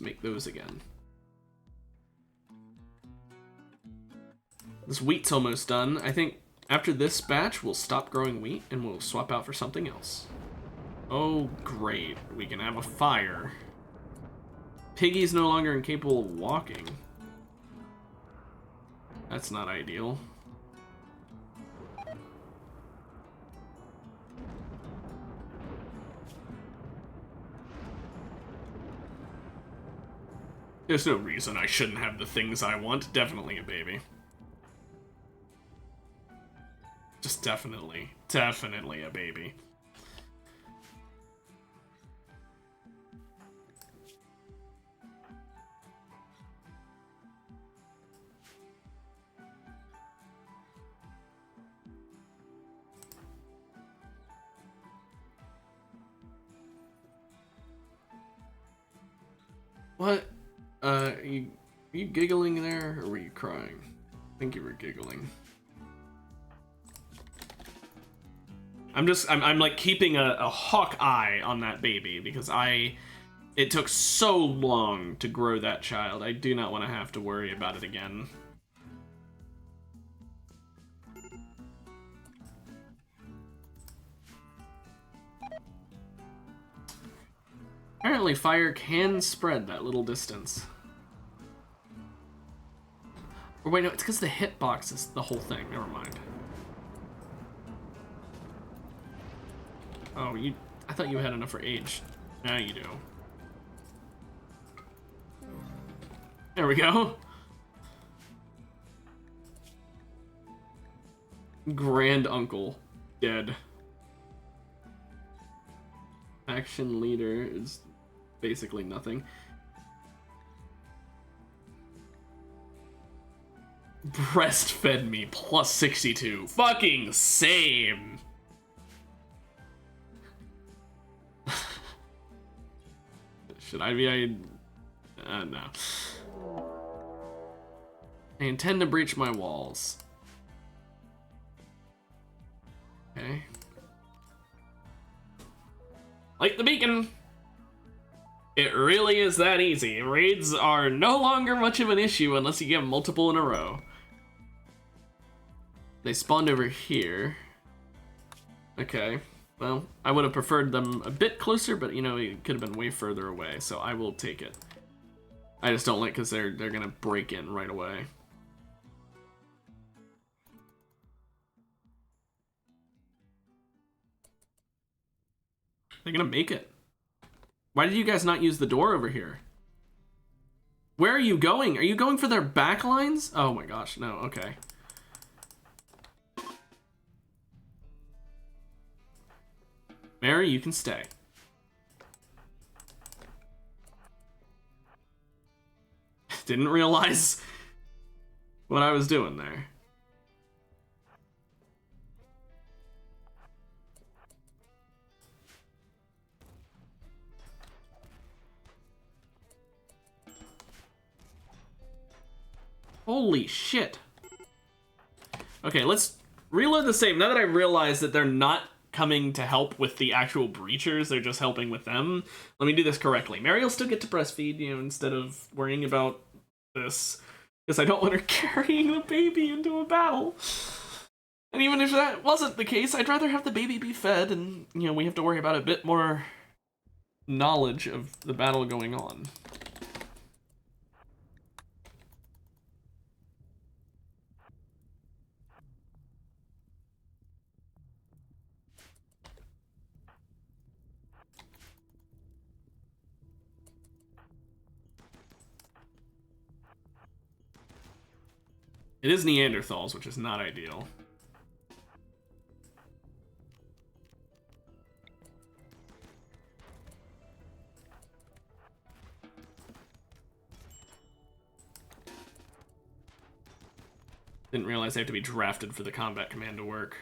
make those again. This wheat's almost done. I think after this batch, we'll stop growing wheat and we'll swap out for something else. Oh, great. We can have a fire. Piggy's no longer incapable of walking. That's not ideal. There's no reason I shouldn't have the things I want. Definitely a baby. Just definitely a baby. What? Are you giggling there, or were you crying? I think you were giggling. I'm like keeping a hawk eye on that baby because it took so long to grow that child. I do not want to have to worry about it again. Apparently fire can spread that little distance. Or wait, no, it's because the hitbox is the whole thing. Never mind. Oh, I thought you had enough for age. Now you do. There we go. Grand uncle dead. Action leader is basically nothing. Breastfed me plus 62. Fucking same. Should I be? No. I intend to breach my walls. Okay. Light the beacon! It really is that easy. Raids are no longer much of an issue unless you get multiple in a row. They spawned over here. Okay. Well, I would have preferred them a bit closer, but you know, it could have been way further away, so I will take it. I just don't like because they're gonna break in right away. They're gonna make it. Why did you guys not use the door over here? Where are you going? Are you going for their back lines? Oh my gosh, no, okay. Mary, you can stay. Didn't realize what I was doing there. Holy shit. Okay, let's reload the save. Now that I realize that they're not coming to help with the actual breachers, they're just helping with them. Let me do this correctly. Mary will still get to breastfeed, you know, instead of worrying about this. Because I don't want her carrying the baby into a battle. And even if that wasn't the case, I'd rather have the baby be fed and, you know, we have to worry about a bit more knowledge of the battle going on. It is Neanderthals, which is not ideal. Didn't realize I have to be drafted for the combat command to work.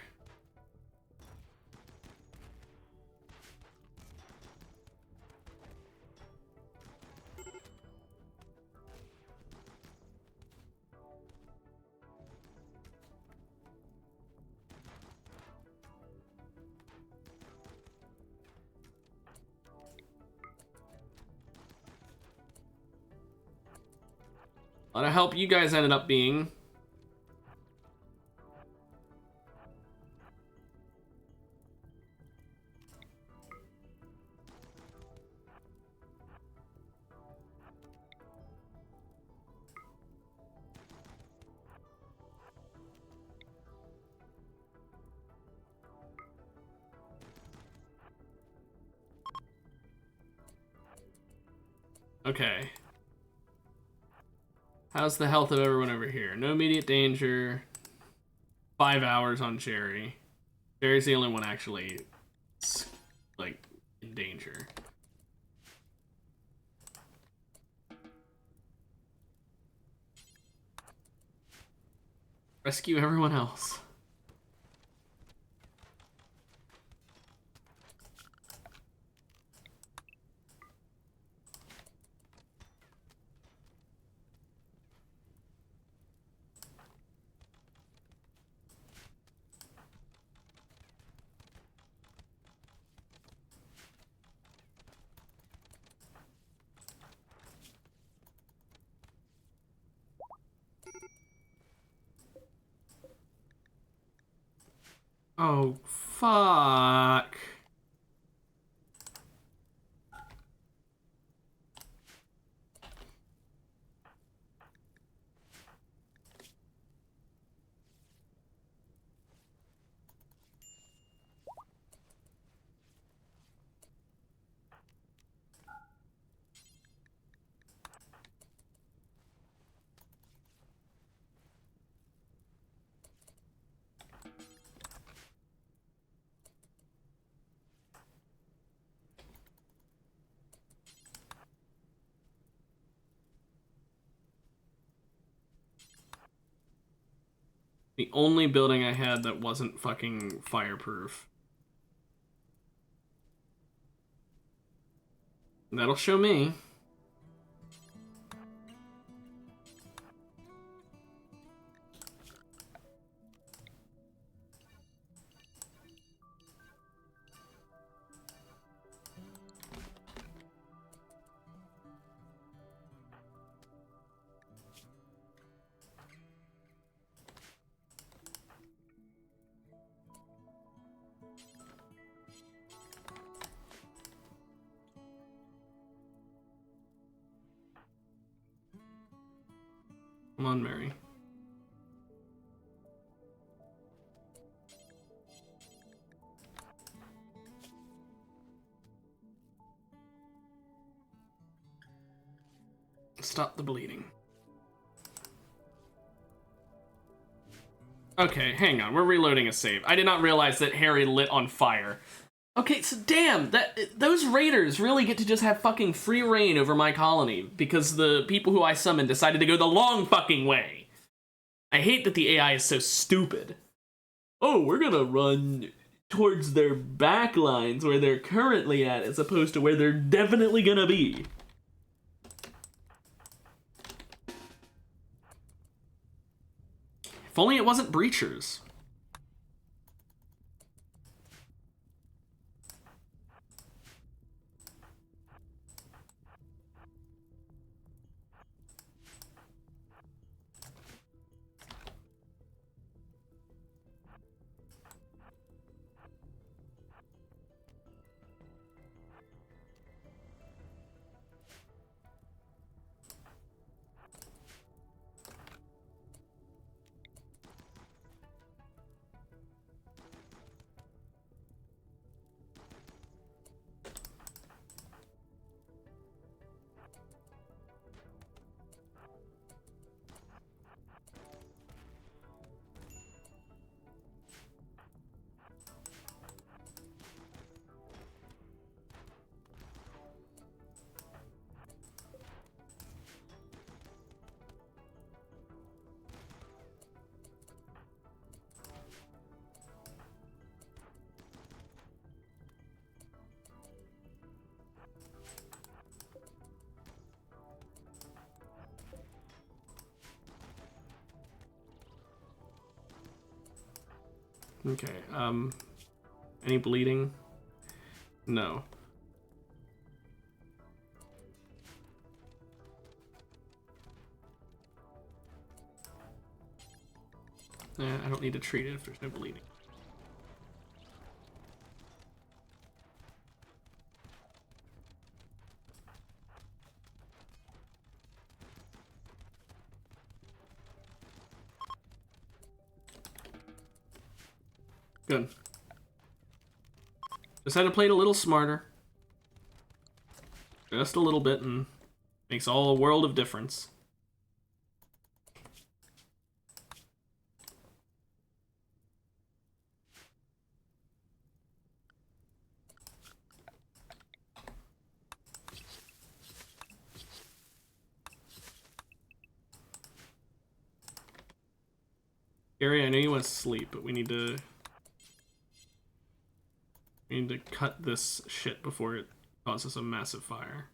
A lot of help you guys ended up being. Okay. How's the health of everyone over here? No immediate danger. 5 hours on Jerry. Jerry's the only one actually, like, in danger. Rescue everyone else. Oh, fuck. The only building I had that wasn't fucking fireproof. That'll show me. Come on, Mary. Stop the bleeding. Okay, hang on. We're reloading a save. I did not realize that Harry lit on fire. Okay, so damn, those raiders really get to just have fucking free reign over my colony because the people who I summoned decided to go the long fucking way. I hate that the AI is so stupid. Oh, we're gonna run towards their back lines where they're currently at as opposed to where they're definitely gonna be. If only it wasn't breachers. Okay, any bleeding? No. I don't need to treat it if there's no bleeding. Good. Just had to play it a little smarter. Just a little bit, and makes all a world of difference. Gary, I know you want to sleep, but we need to cut this shit before it causes a massive fire.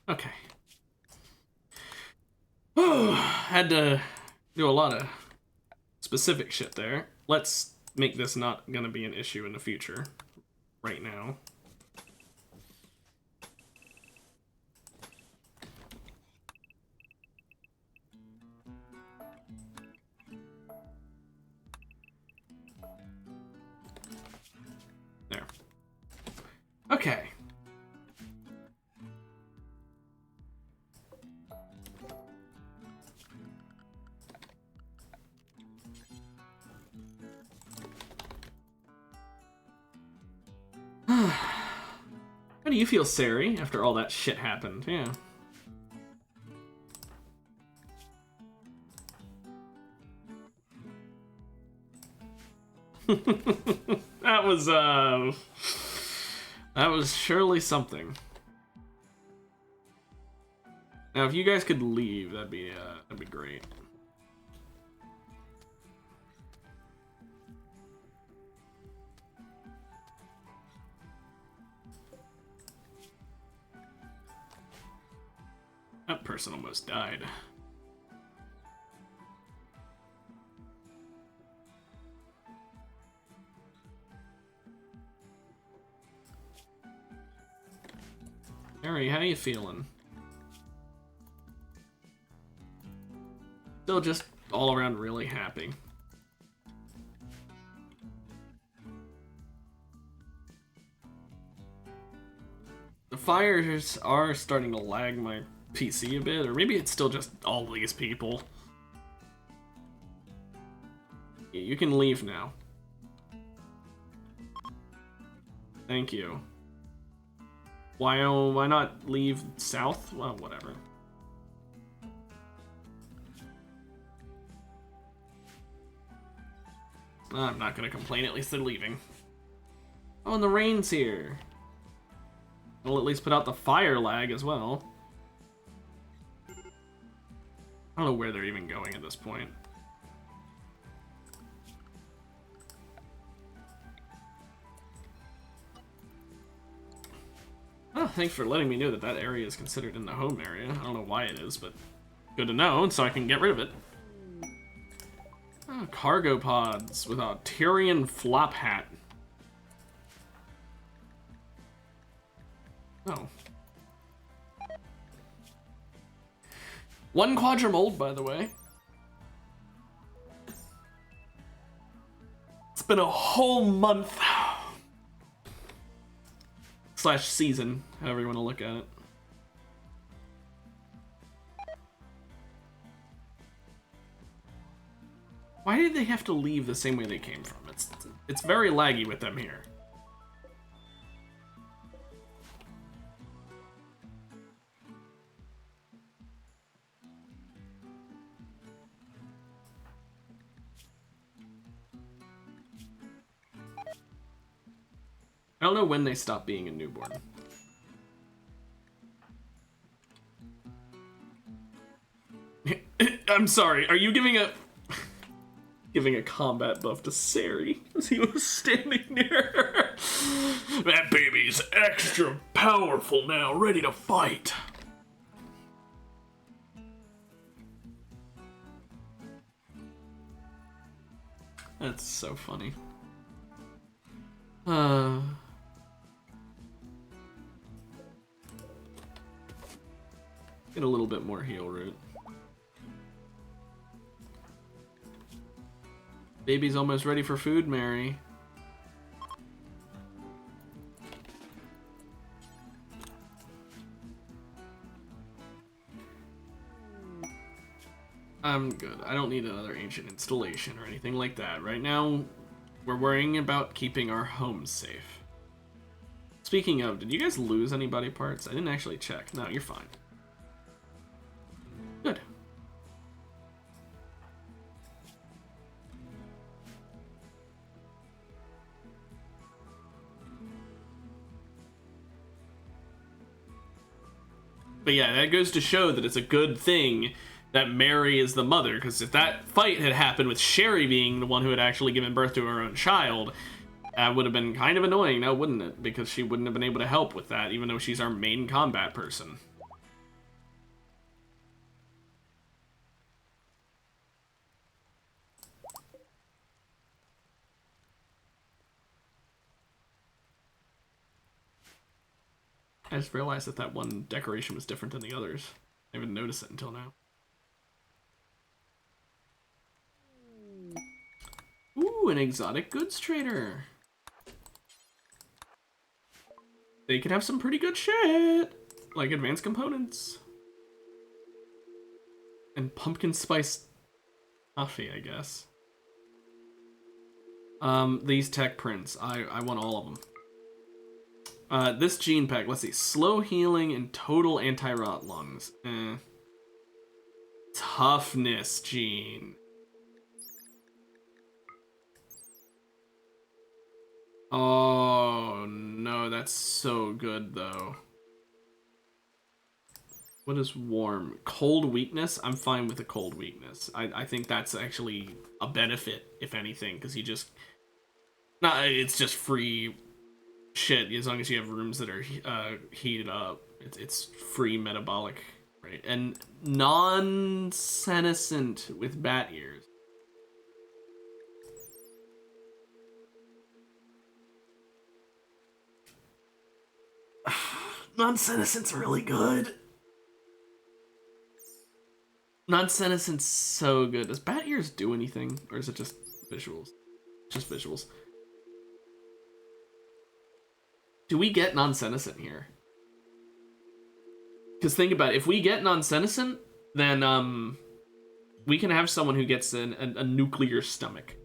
Okay. Had to do a lot of specific shit there. Let's make this not gonna be an issue in the future. Right now. There. Okay. How do you feel, Sari, after all that shit happened? Yeah. That was surely something. Now, if you guys could leave, that'd be great. That person almost died. Harry, how you feeling? Still just all around really happy. The fires are starting to lag my PC a bit, or maybe it's still just all these people. Yeah, you can leave now. Thank you. Why not leave south? Well, whatever. I'm not gonna complain, at least they're leaving. Oh, and the rain's here. We'll at least put out the fire lag as well. I don't know where they're even going at this point. Oh, thanks for letting me know that that area is considered in the home area. I don't know why it is, but good to know, so I can get rid of it. Oh, cargo pods with a Tyrian flop hat. Oh. 1 quadrimold, by the way. It's been a whole month. / season, however you want to look at it. Why did they have to leave the same way they came from? It's very laggy with them here. I don't know when they stop being a newborn. I'm sorry, are you giving a combat buff to Sari as he was standing near her? That baby's extra powerful now, ready to fight. That's so funny. Get a little bit more heal root. Baby's almost ready for food, Mary. I'm good. I don't need another ancient installation or anything like that. Right now, we're worrying about keeping our home safe. Speaking of, did you guys lose any body parts? I didn't actually check. No, you're fine. Good. But yeah, that goes to show that it's a good thing that Mary is the mother, because if that fight had happened with Sherry being the one who had actually given birth to her own child, that would have been kind of annoying now, wouldn't it? Because she wouldn't have been able to help with that, even though she's our main combat person. I just realized that that one decoration was different than the others. I didn't notice it until now. Ooh, an exotic goods trader. They could have some pretty good shit, like advanced components. And pumpkin spice coffee, I guess. These tech prints, I want all of them. This gene pack, let's see. Slow healing and total anti-rot lungs. Toughness gene. Oh, no, that's so good, though. What is warm? Cold weakness? I'm fine with a cold weakness. I think that's actually a benefit, if anything, because you just... Nah, it's just free... shit, as long as you have rooms that are heated up, it's free metabolic, right? And non-senescent with bat ears. Non-senescent's really good. Non-senescent's so good. Does bat ears do anything, or is it just visuals? Just visuals. Do we get non-senescent here? Because think about it, if we get non-senescent, then we can have someone who gets a nuclear stomach.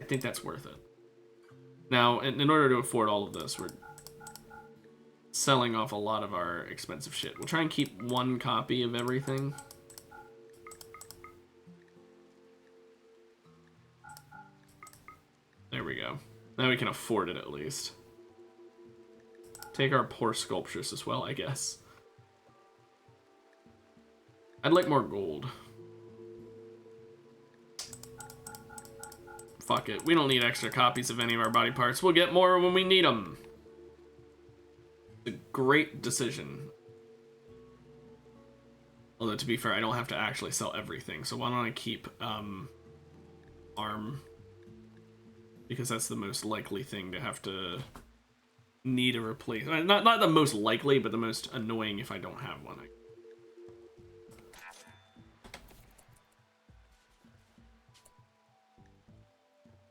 I think that's worth it. Now, in order to afford all of this, we're selling off a lot of our expensive shit. We'll try and keep one copy of everything. There we go. Now we can afford it at least. Take our poor sculptures as well, I guess. I'd like more gold. Fuck it. We don't need extra copies of any of our body parts. We'll get more when we need them. It's a great decision. Although, to be fair, I don't have to actually sell everything. So why don't I keep arm? Because that's the most likely thing to have to need a replacement. Not the most likely, but the most annoying if I don't have one.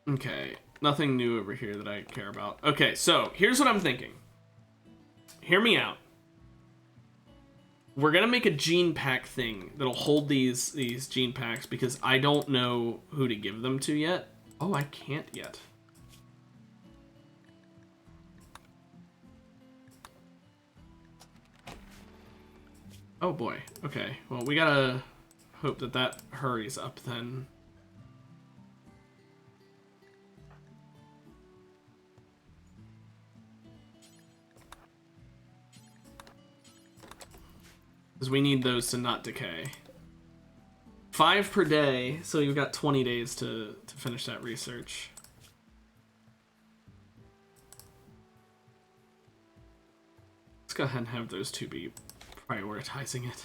Okay, nothing new over here that I care about. Okay, so here's what I'm thinking. Hear me out. We're gonna make a gene pack thing that'll hold these gene packs because I don't know who to give them to yet. Oh, I can't yet. Oh boy. Okay. Well, we gotta hope that that hurries up then. Because we need those to not decay. 5 per day, so you've got 20 days to finish that research. Let's go ahead and have those two be prioritizing it.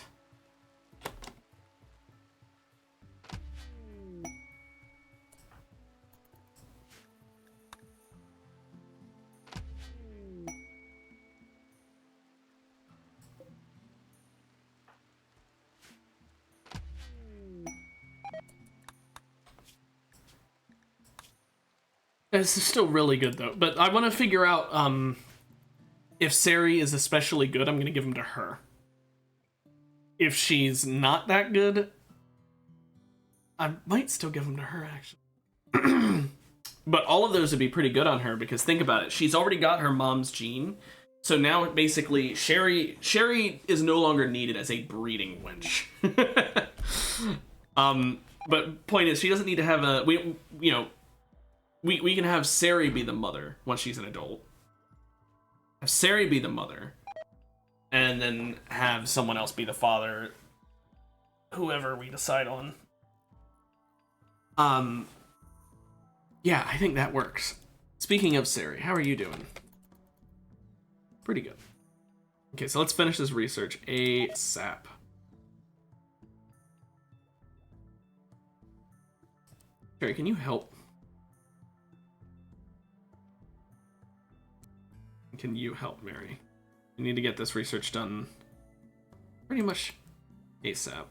This is still really good though, but I want to figure out if Sari is especially good, I'm going to give him to her. If she's not that good, I might still give him to her actually. But all of those would be pretty good on her because think about it, she's already got her mom's gene. So now basically Sherry is no longer needed as a breeding wench. But point is she doesn't need to have a we can have Sari be the mother once she's an adult. Have Sari be the mother. And then have someone else be the father. Whoever we decide on. Yeah, I think that works. Speaking of Sari, how are you doing? Pretty good. Okay, so let's finish this research ASAP. Sari, can you help? Can you help, Mary? We need to get this research done pretty much ASAP.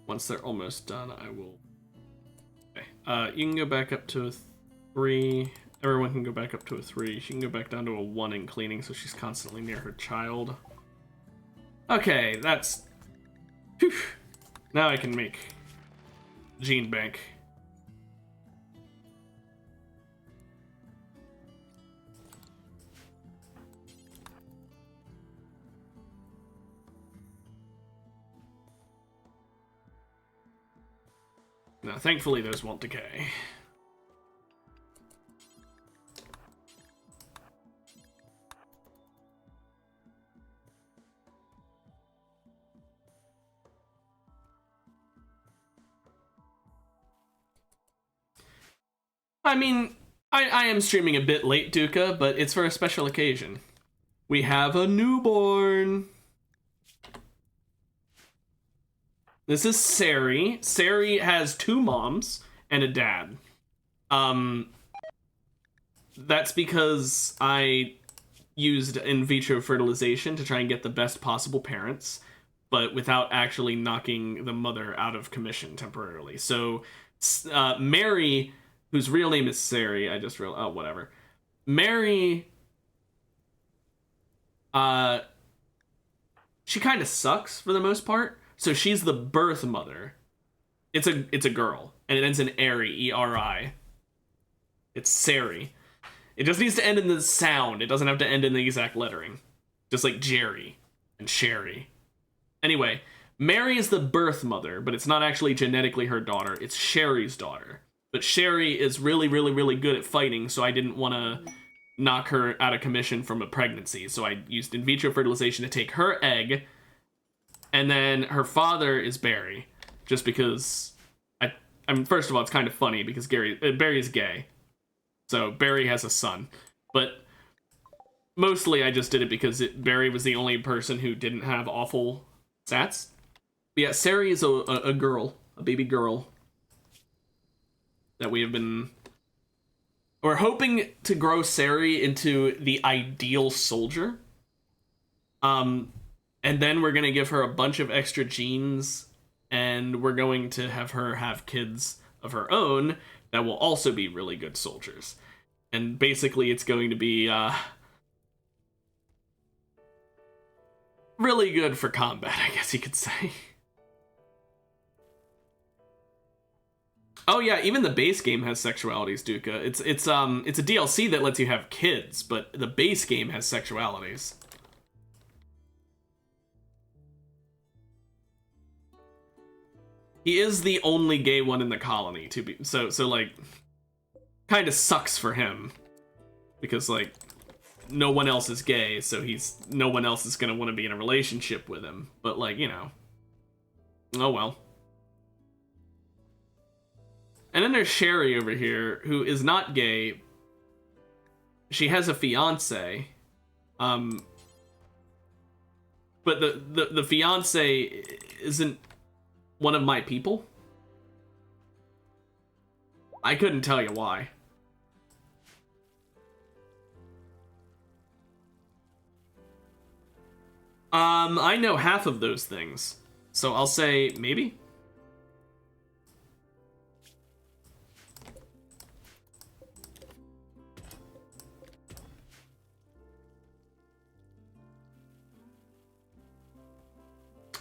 Once they're almost done, I will... Okay. You can go back up to a 3. Everyone can go back up to a 3. She can go back down to a 1 in cleaning, so she's constantly near her child. Okay, that's... Whew. Now I can make gene bank. Now, thankfully, those won't decay. I mean, I am streaming a bit late, Duca, but it's for a special occasion. We have a newborn! This is Sari. Sari has 2 moms and a dad. That's because I used in vitro fertilization to try and get the best possible parents, but without actually knocking the mother out of commission temporarily. So, Mary, whose real name is Sari, I just realized, oh, whatever. Mary, she kind of sucks for the most part. So she's the birth mother. It's a girl, and it ends in Eri, E-R-I. It's Sari. It just needs to end in the sound. It doesn't have to end in the exact lettering. Just like Jerry and Sherry. Anyway, Mary is the birth mother, but it's not actually genetically her daughter. It's Sherry's daughter. But Sherry is really, really, really good at fighting, so I didn't want to knock her out of commission from a pregnancy. So I used in vitro fertilization to take her egg. And then her father is Barry, just because I mean, first of all, it's kind of funny because Barry is gay, so Barry has a son. But mostly, I just did it because Barry was the only person who didn't have awful stats. But yeah, Sari is a girl, a baby girl that we have been. We're hoping to grow Sari into the ideal soldier. And then we're going to give her a bunch of extra genes, and we're going to have her have kids of her own that will also be really good soldiers. And basically it's going to be really good for combat, I guess you could say. Oh yeah, even the base game has sexualities, Duca. It's a DLC that lets you have kids, but the base game has sexualities. He is the only gay one in the colony to be so like kind of sucks for him because like no one else is gay, so no one else is going to want to be in a relationship with him. But like, you know. Oh well. And then there's Sherry over here, who is not gay. She has a fiance. But the fiance isn't one of my people. I couldn't tell you why. I know half of those things. So I'll say maybe.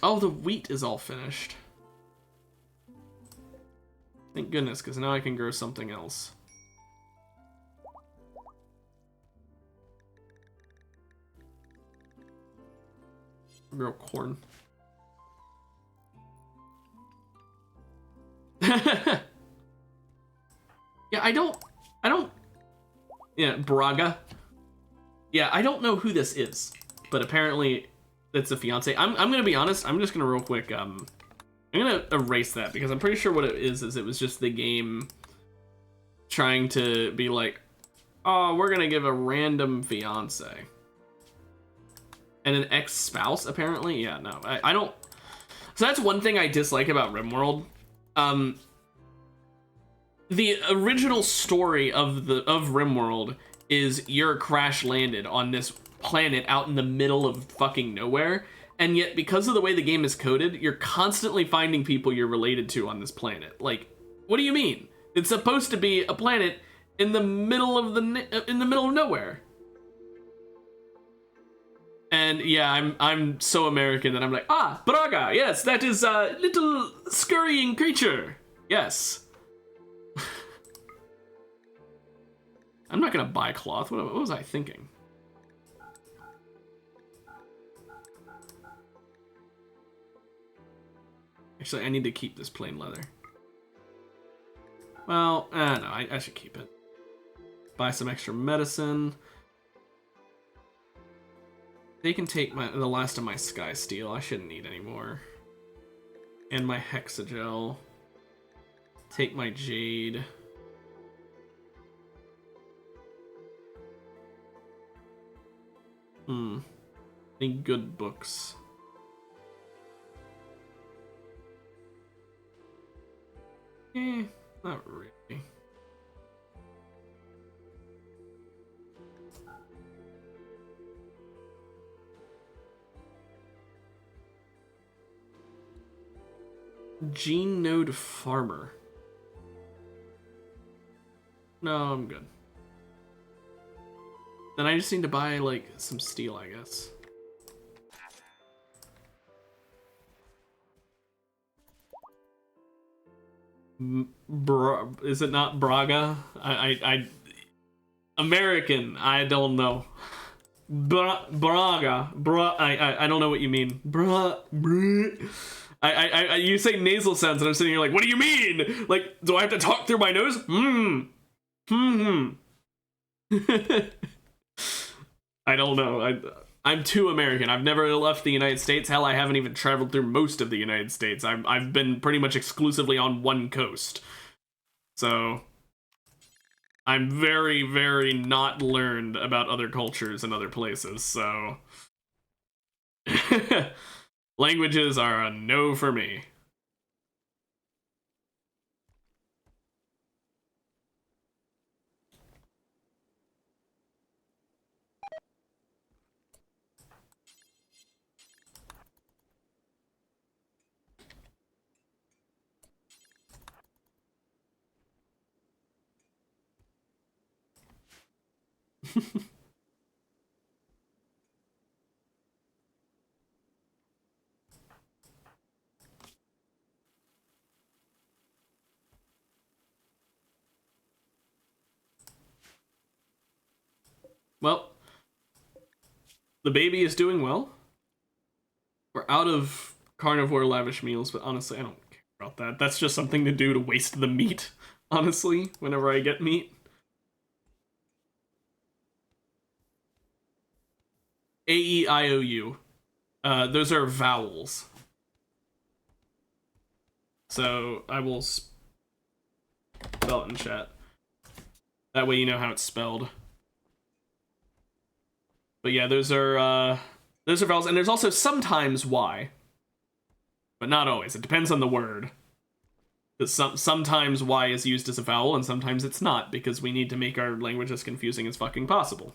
Oh, the wheat is all finished. Thank goodness, because now I can grow something else. Grow corn. Yeah, I don't, yeah, Braga. Yeah, I don't know who this is, but apparently it's a fiance. I'm gonna be honest, I'm just gonna real quick, I'm gonna erase that because I'm pretty sure what it is it was just the game trying to be like, oh, we're gonna give a random fiance. And an ex-spouse, apparently? Yeah, no, I don't, so that's one thing I dislike about Rimworld. The original story of Rimworld is you're crash landed on this planet out in the middle of fucking nowhere, and yet because of the way the game is coded, you're constantly finding people you're related to on this planet. Like, what do you mean? It's supposed to be a planet in the middle of nowhere. And yeah, I'm so American that I'm like, ah, Braga, yes, that is a little scurrying creature. Yes. I'm not gonna buy cloth. What was I thinking? Actually, I need to keep this plain leather. Well, no, I should keep it. Buy some extra medicine. They can take the last of my sky steel. I shouldn't need any more. And my hexagel. Take my jade. Any good books? Not really. Gene Node Farmer. No, I'm good. Then I just need to buy, like, some steel, I guess. Is it not Braga? American, I don't know. Braga. I don't know what you mean. You say nasal sounds and I'm sitting here like, what do you mean? Like, do I have to talk through my nose? I don't know. I'm too American. I've never left the United States. Hell, I haven't even traveled through most of the United States. I've been pretty much exclusively on one coast. So I'm very, very not learned about other cultures and other places, so languages are a no for me. Well, the baby is doing well. We're out of carnivore lavish meals, but honestly, I don't care about that. That's just something to do to waste the meat, honestly, whenever I get meat. A-E-I-O-U. Those are vowels. So I will spell it in chat. That way you know how it's spelled. But yeah, those are vowels, and there's also sometimes Y, but not always. It depends on the word. Because sometimes Y is used as a vowel, and sometimes it's not, because we need to make our language as confusing as fucking possible.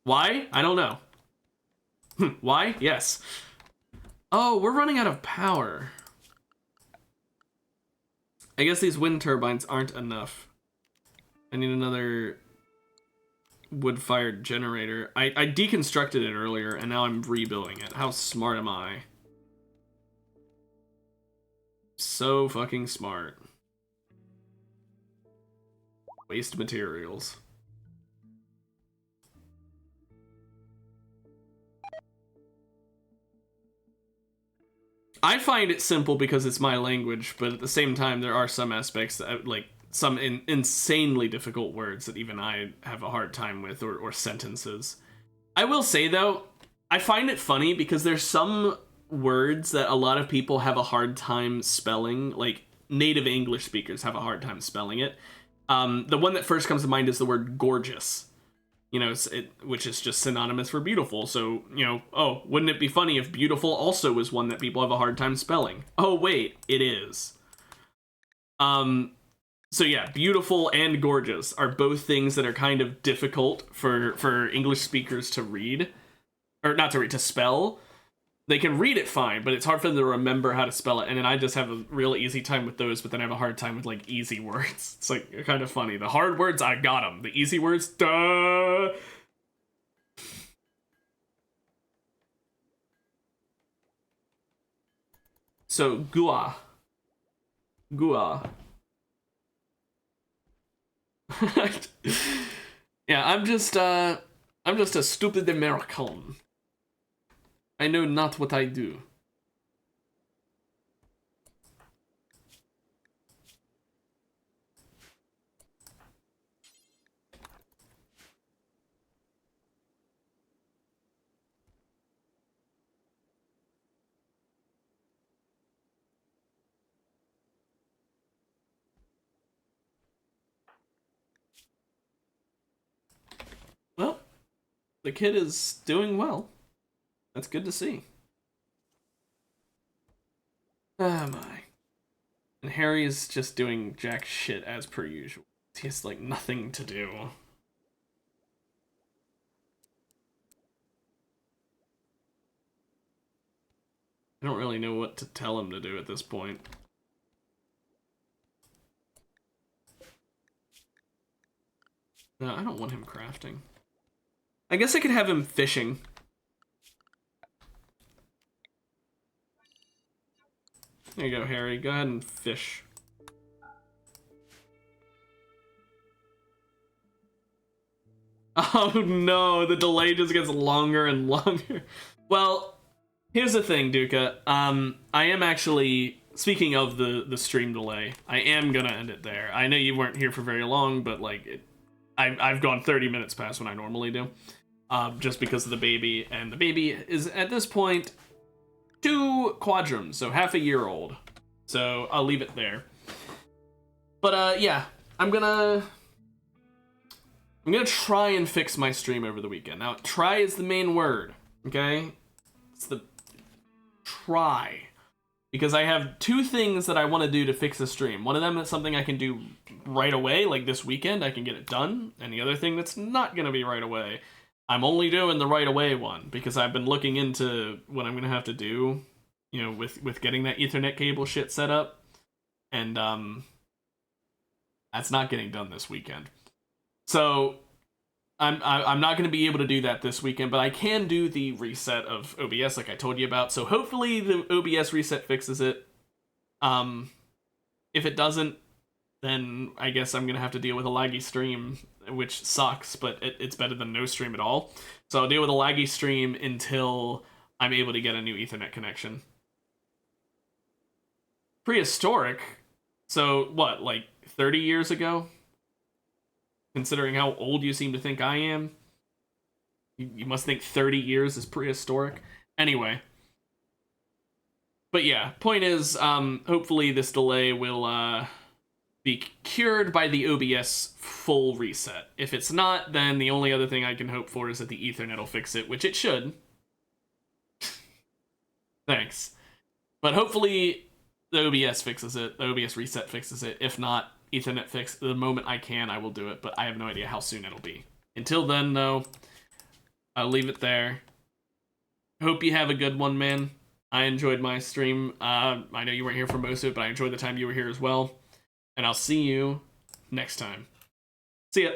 Why? I don't know. Why? Yes. Oh, we're running out of power. I guess these wind turbines aren't enough. I need another wood-fired generator. I deconstructed it earlier, and now I'm rebuilding it. How smart am I? So fucking smart. Waste materials. I find it simple because it's my language, but at the same time, there are some aspects that, like, some insanely difficult words that even I have a hard time with, or sentences. I will say, though, I find it funny because there's some words that a lot of people have a hard time spelling, like native English speakers have a hard time spelling it. The one that first comes to mind is the word gorgeous. You know, which is just synonymous for beautiful. So, you know, oh, wouldn't it be funny if beautiful also was one that people have a hard time spelling? Oh, wait, it is. So yeah, beautiful and gorgeous are both things that are kind of difficult for English speakers to read. Or not to read, to spell. They can read it fine, but it's hard for them to remember how to spell it. And then I just have a real easy time with those, but then I have a hard time with, like, easy words. It's, like, kind of funny. The hard words, I got them. The easy words, duh! So, gua. Gua. Yeah, I'm just a stupid American. I know not what I do. Well, the kid is doing well. That's good to see. Oh my. And Harry is just doing jack shit as per usual. He has, like, nothing to do. I don't really know what to tell him to do at this point. No, I don't want him crafting. I guess I could have him fishing. There you go, Harry. Go ahead and fish. Oh no, the delay just gets longer and longer. Well, here's the thing, Duca. I am actually, speaking of the stream delay, I am gonna end it there. I know you weren't here for very long, but, like, I've gone 30 minutes past when I normally do. Just because of the baby, and the baby is, at this point, 2 quadrums, so half a year old. So I'll leave it there. But yeah, I'm gonna try and fix my stream over the weekend. Now, try is the main word, okay? It's the try. Because I have 2 things that I want to do to fix the stream. One of them is something I can do right away, like this weekend, I can get it done. And the other thing that's not going to be right away, I'm only doing the right away one, because I've been looking into what I'm going to have to do, you know, with getting that Ethernet cable shit set up. And that's not getting done this weekend. So I'm not going to be able to do that this weekend, but I can do the reset of OBS like I told you about. So hopefully the OBS reset fixes it. If it doesn't, then I guess I'm going to have to deal with a laggy stream which sucks, but it's better than no stream at all. So I'll deal with a laggy stream until I'm able to get a new Ethernet connection. Prehistoric? So, what, like 30 years ago? Considering how old you seem to think I am? You must think 30 years is prehistoric? Anyway. But yeah, point is, hopefully this delay will be cured by the OBS full reset. If it's not, then the only other thing I can hope for is that the Ethernet will fix it, which it should. Thanks. But hopefully the OBS fixes it. The OBS reset fixes it. If not, Ethernet fix. The moment I can, I will do it, but I have no idea how soon it'll be. Until then, though, I'll leave it there. Hope you have a good one, man. I enjoyed my stream. I know you weren't here for most of it, but I enjoyed the time you were here as well. And I'll see you next time. See ya.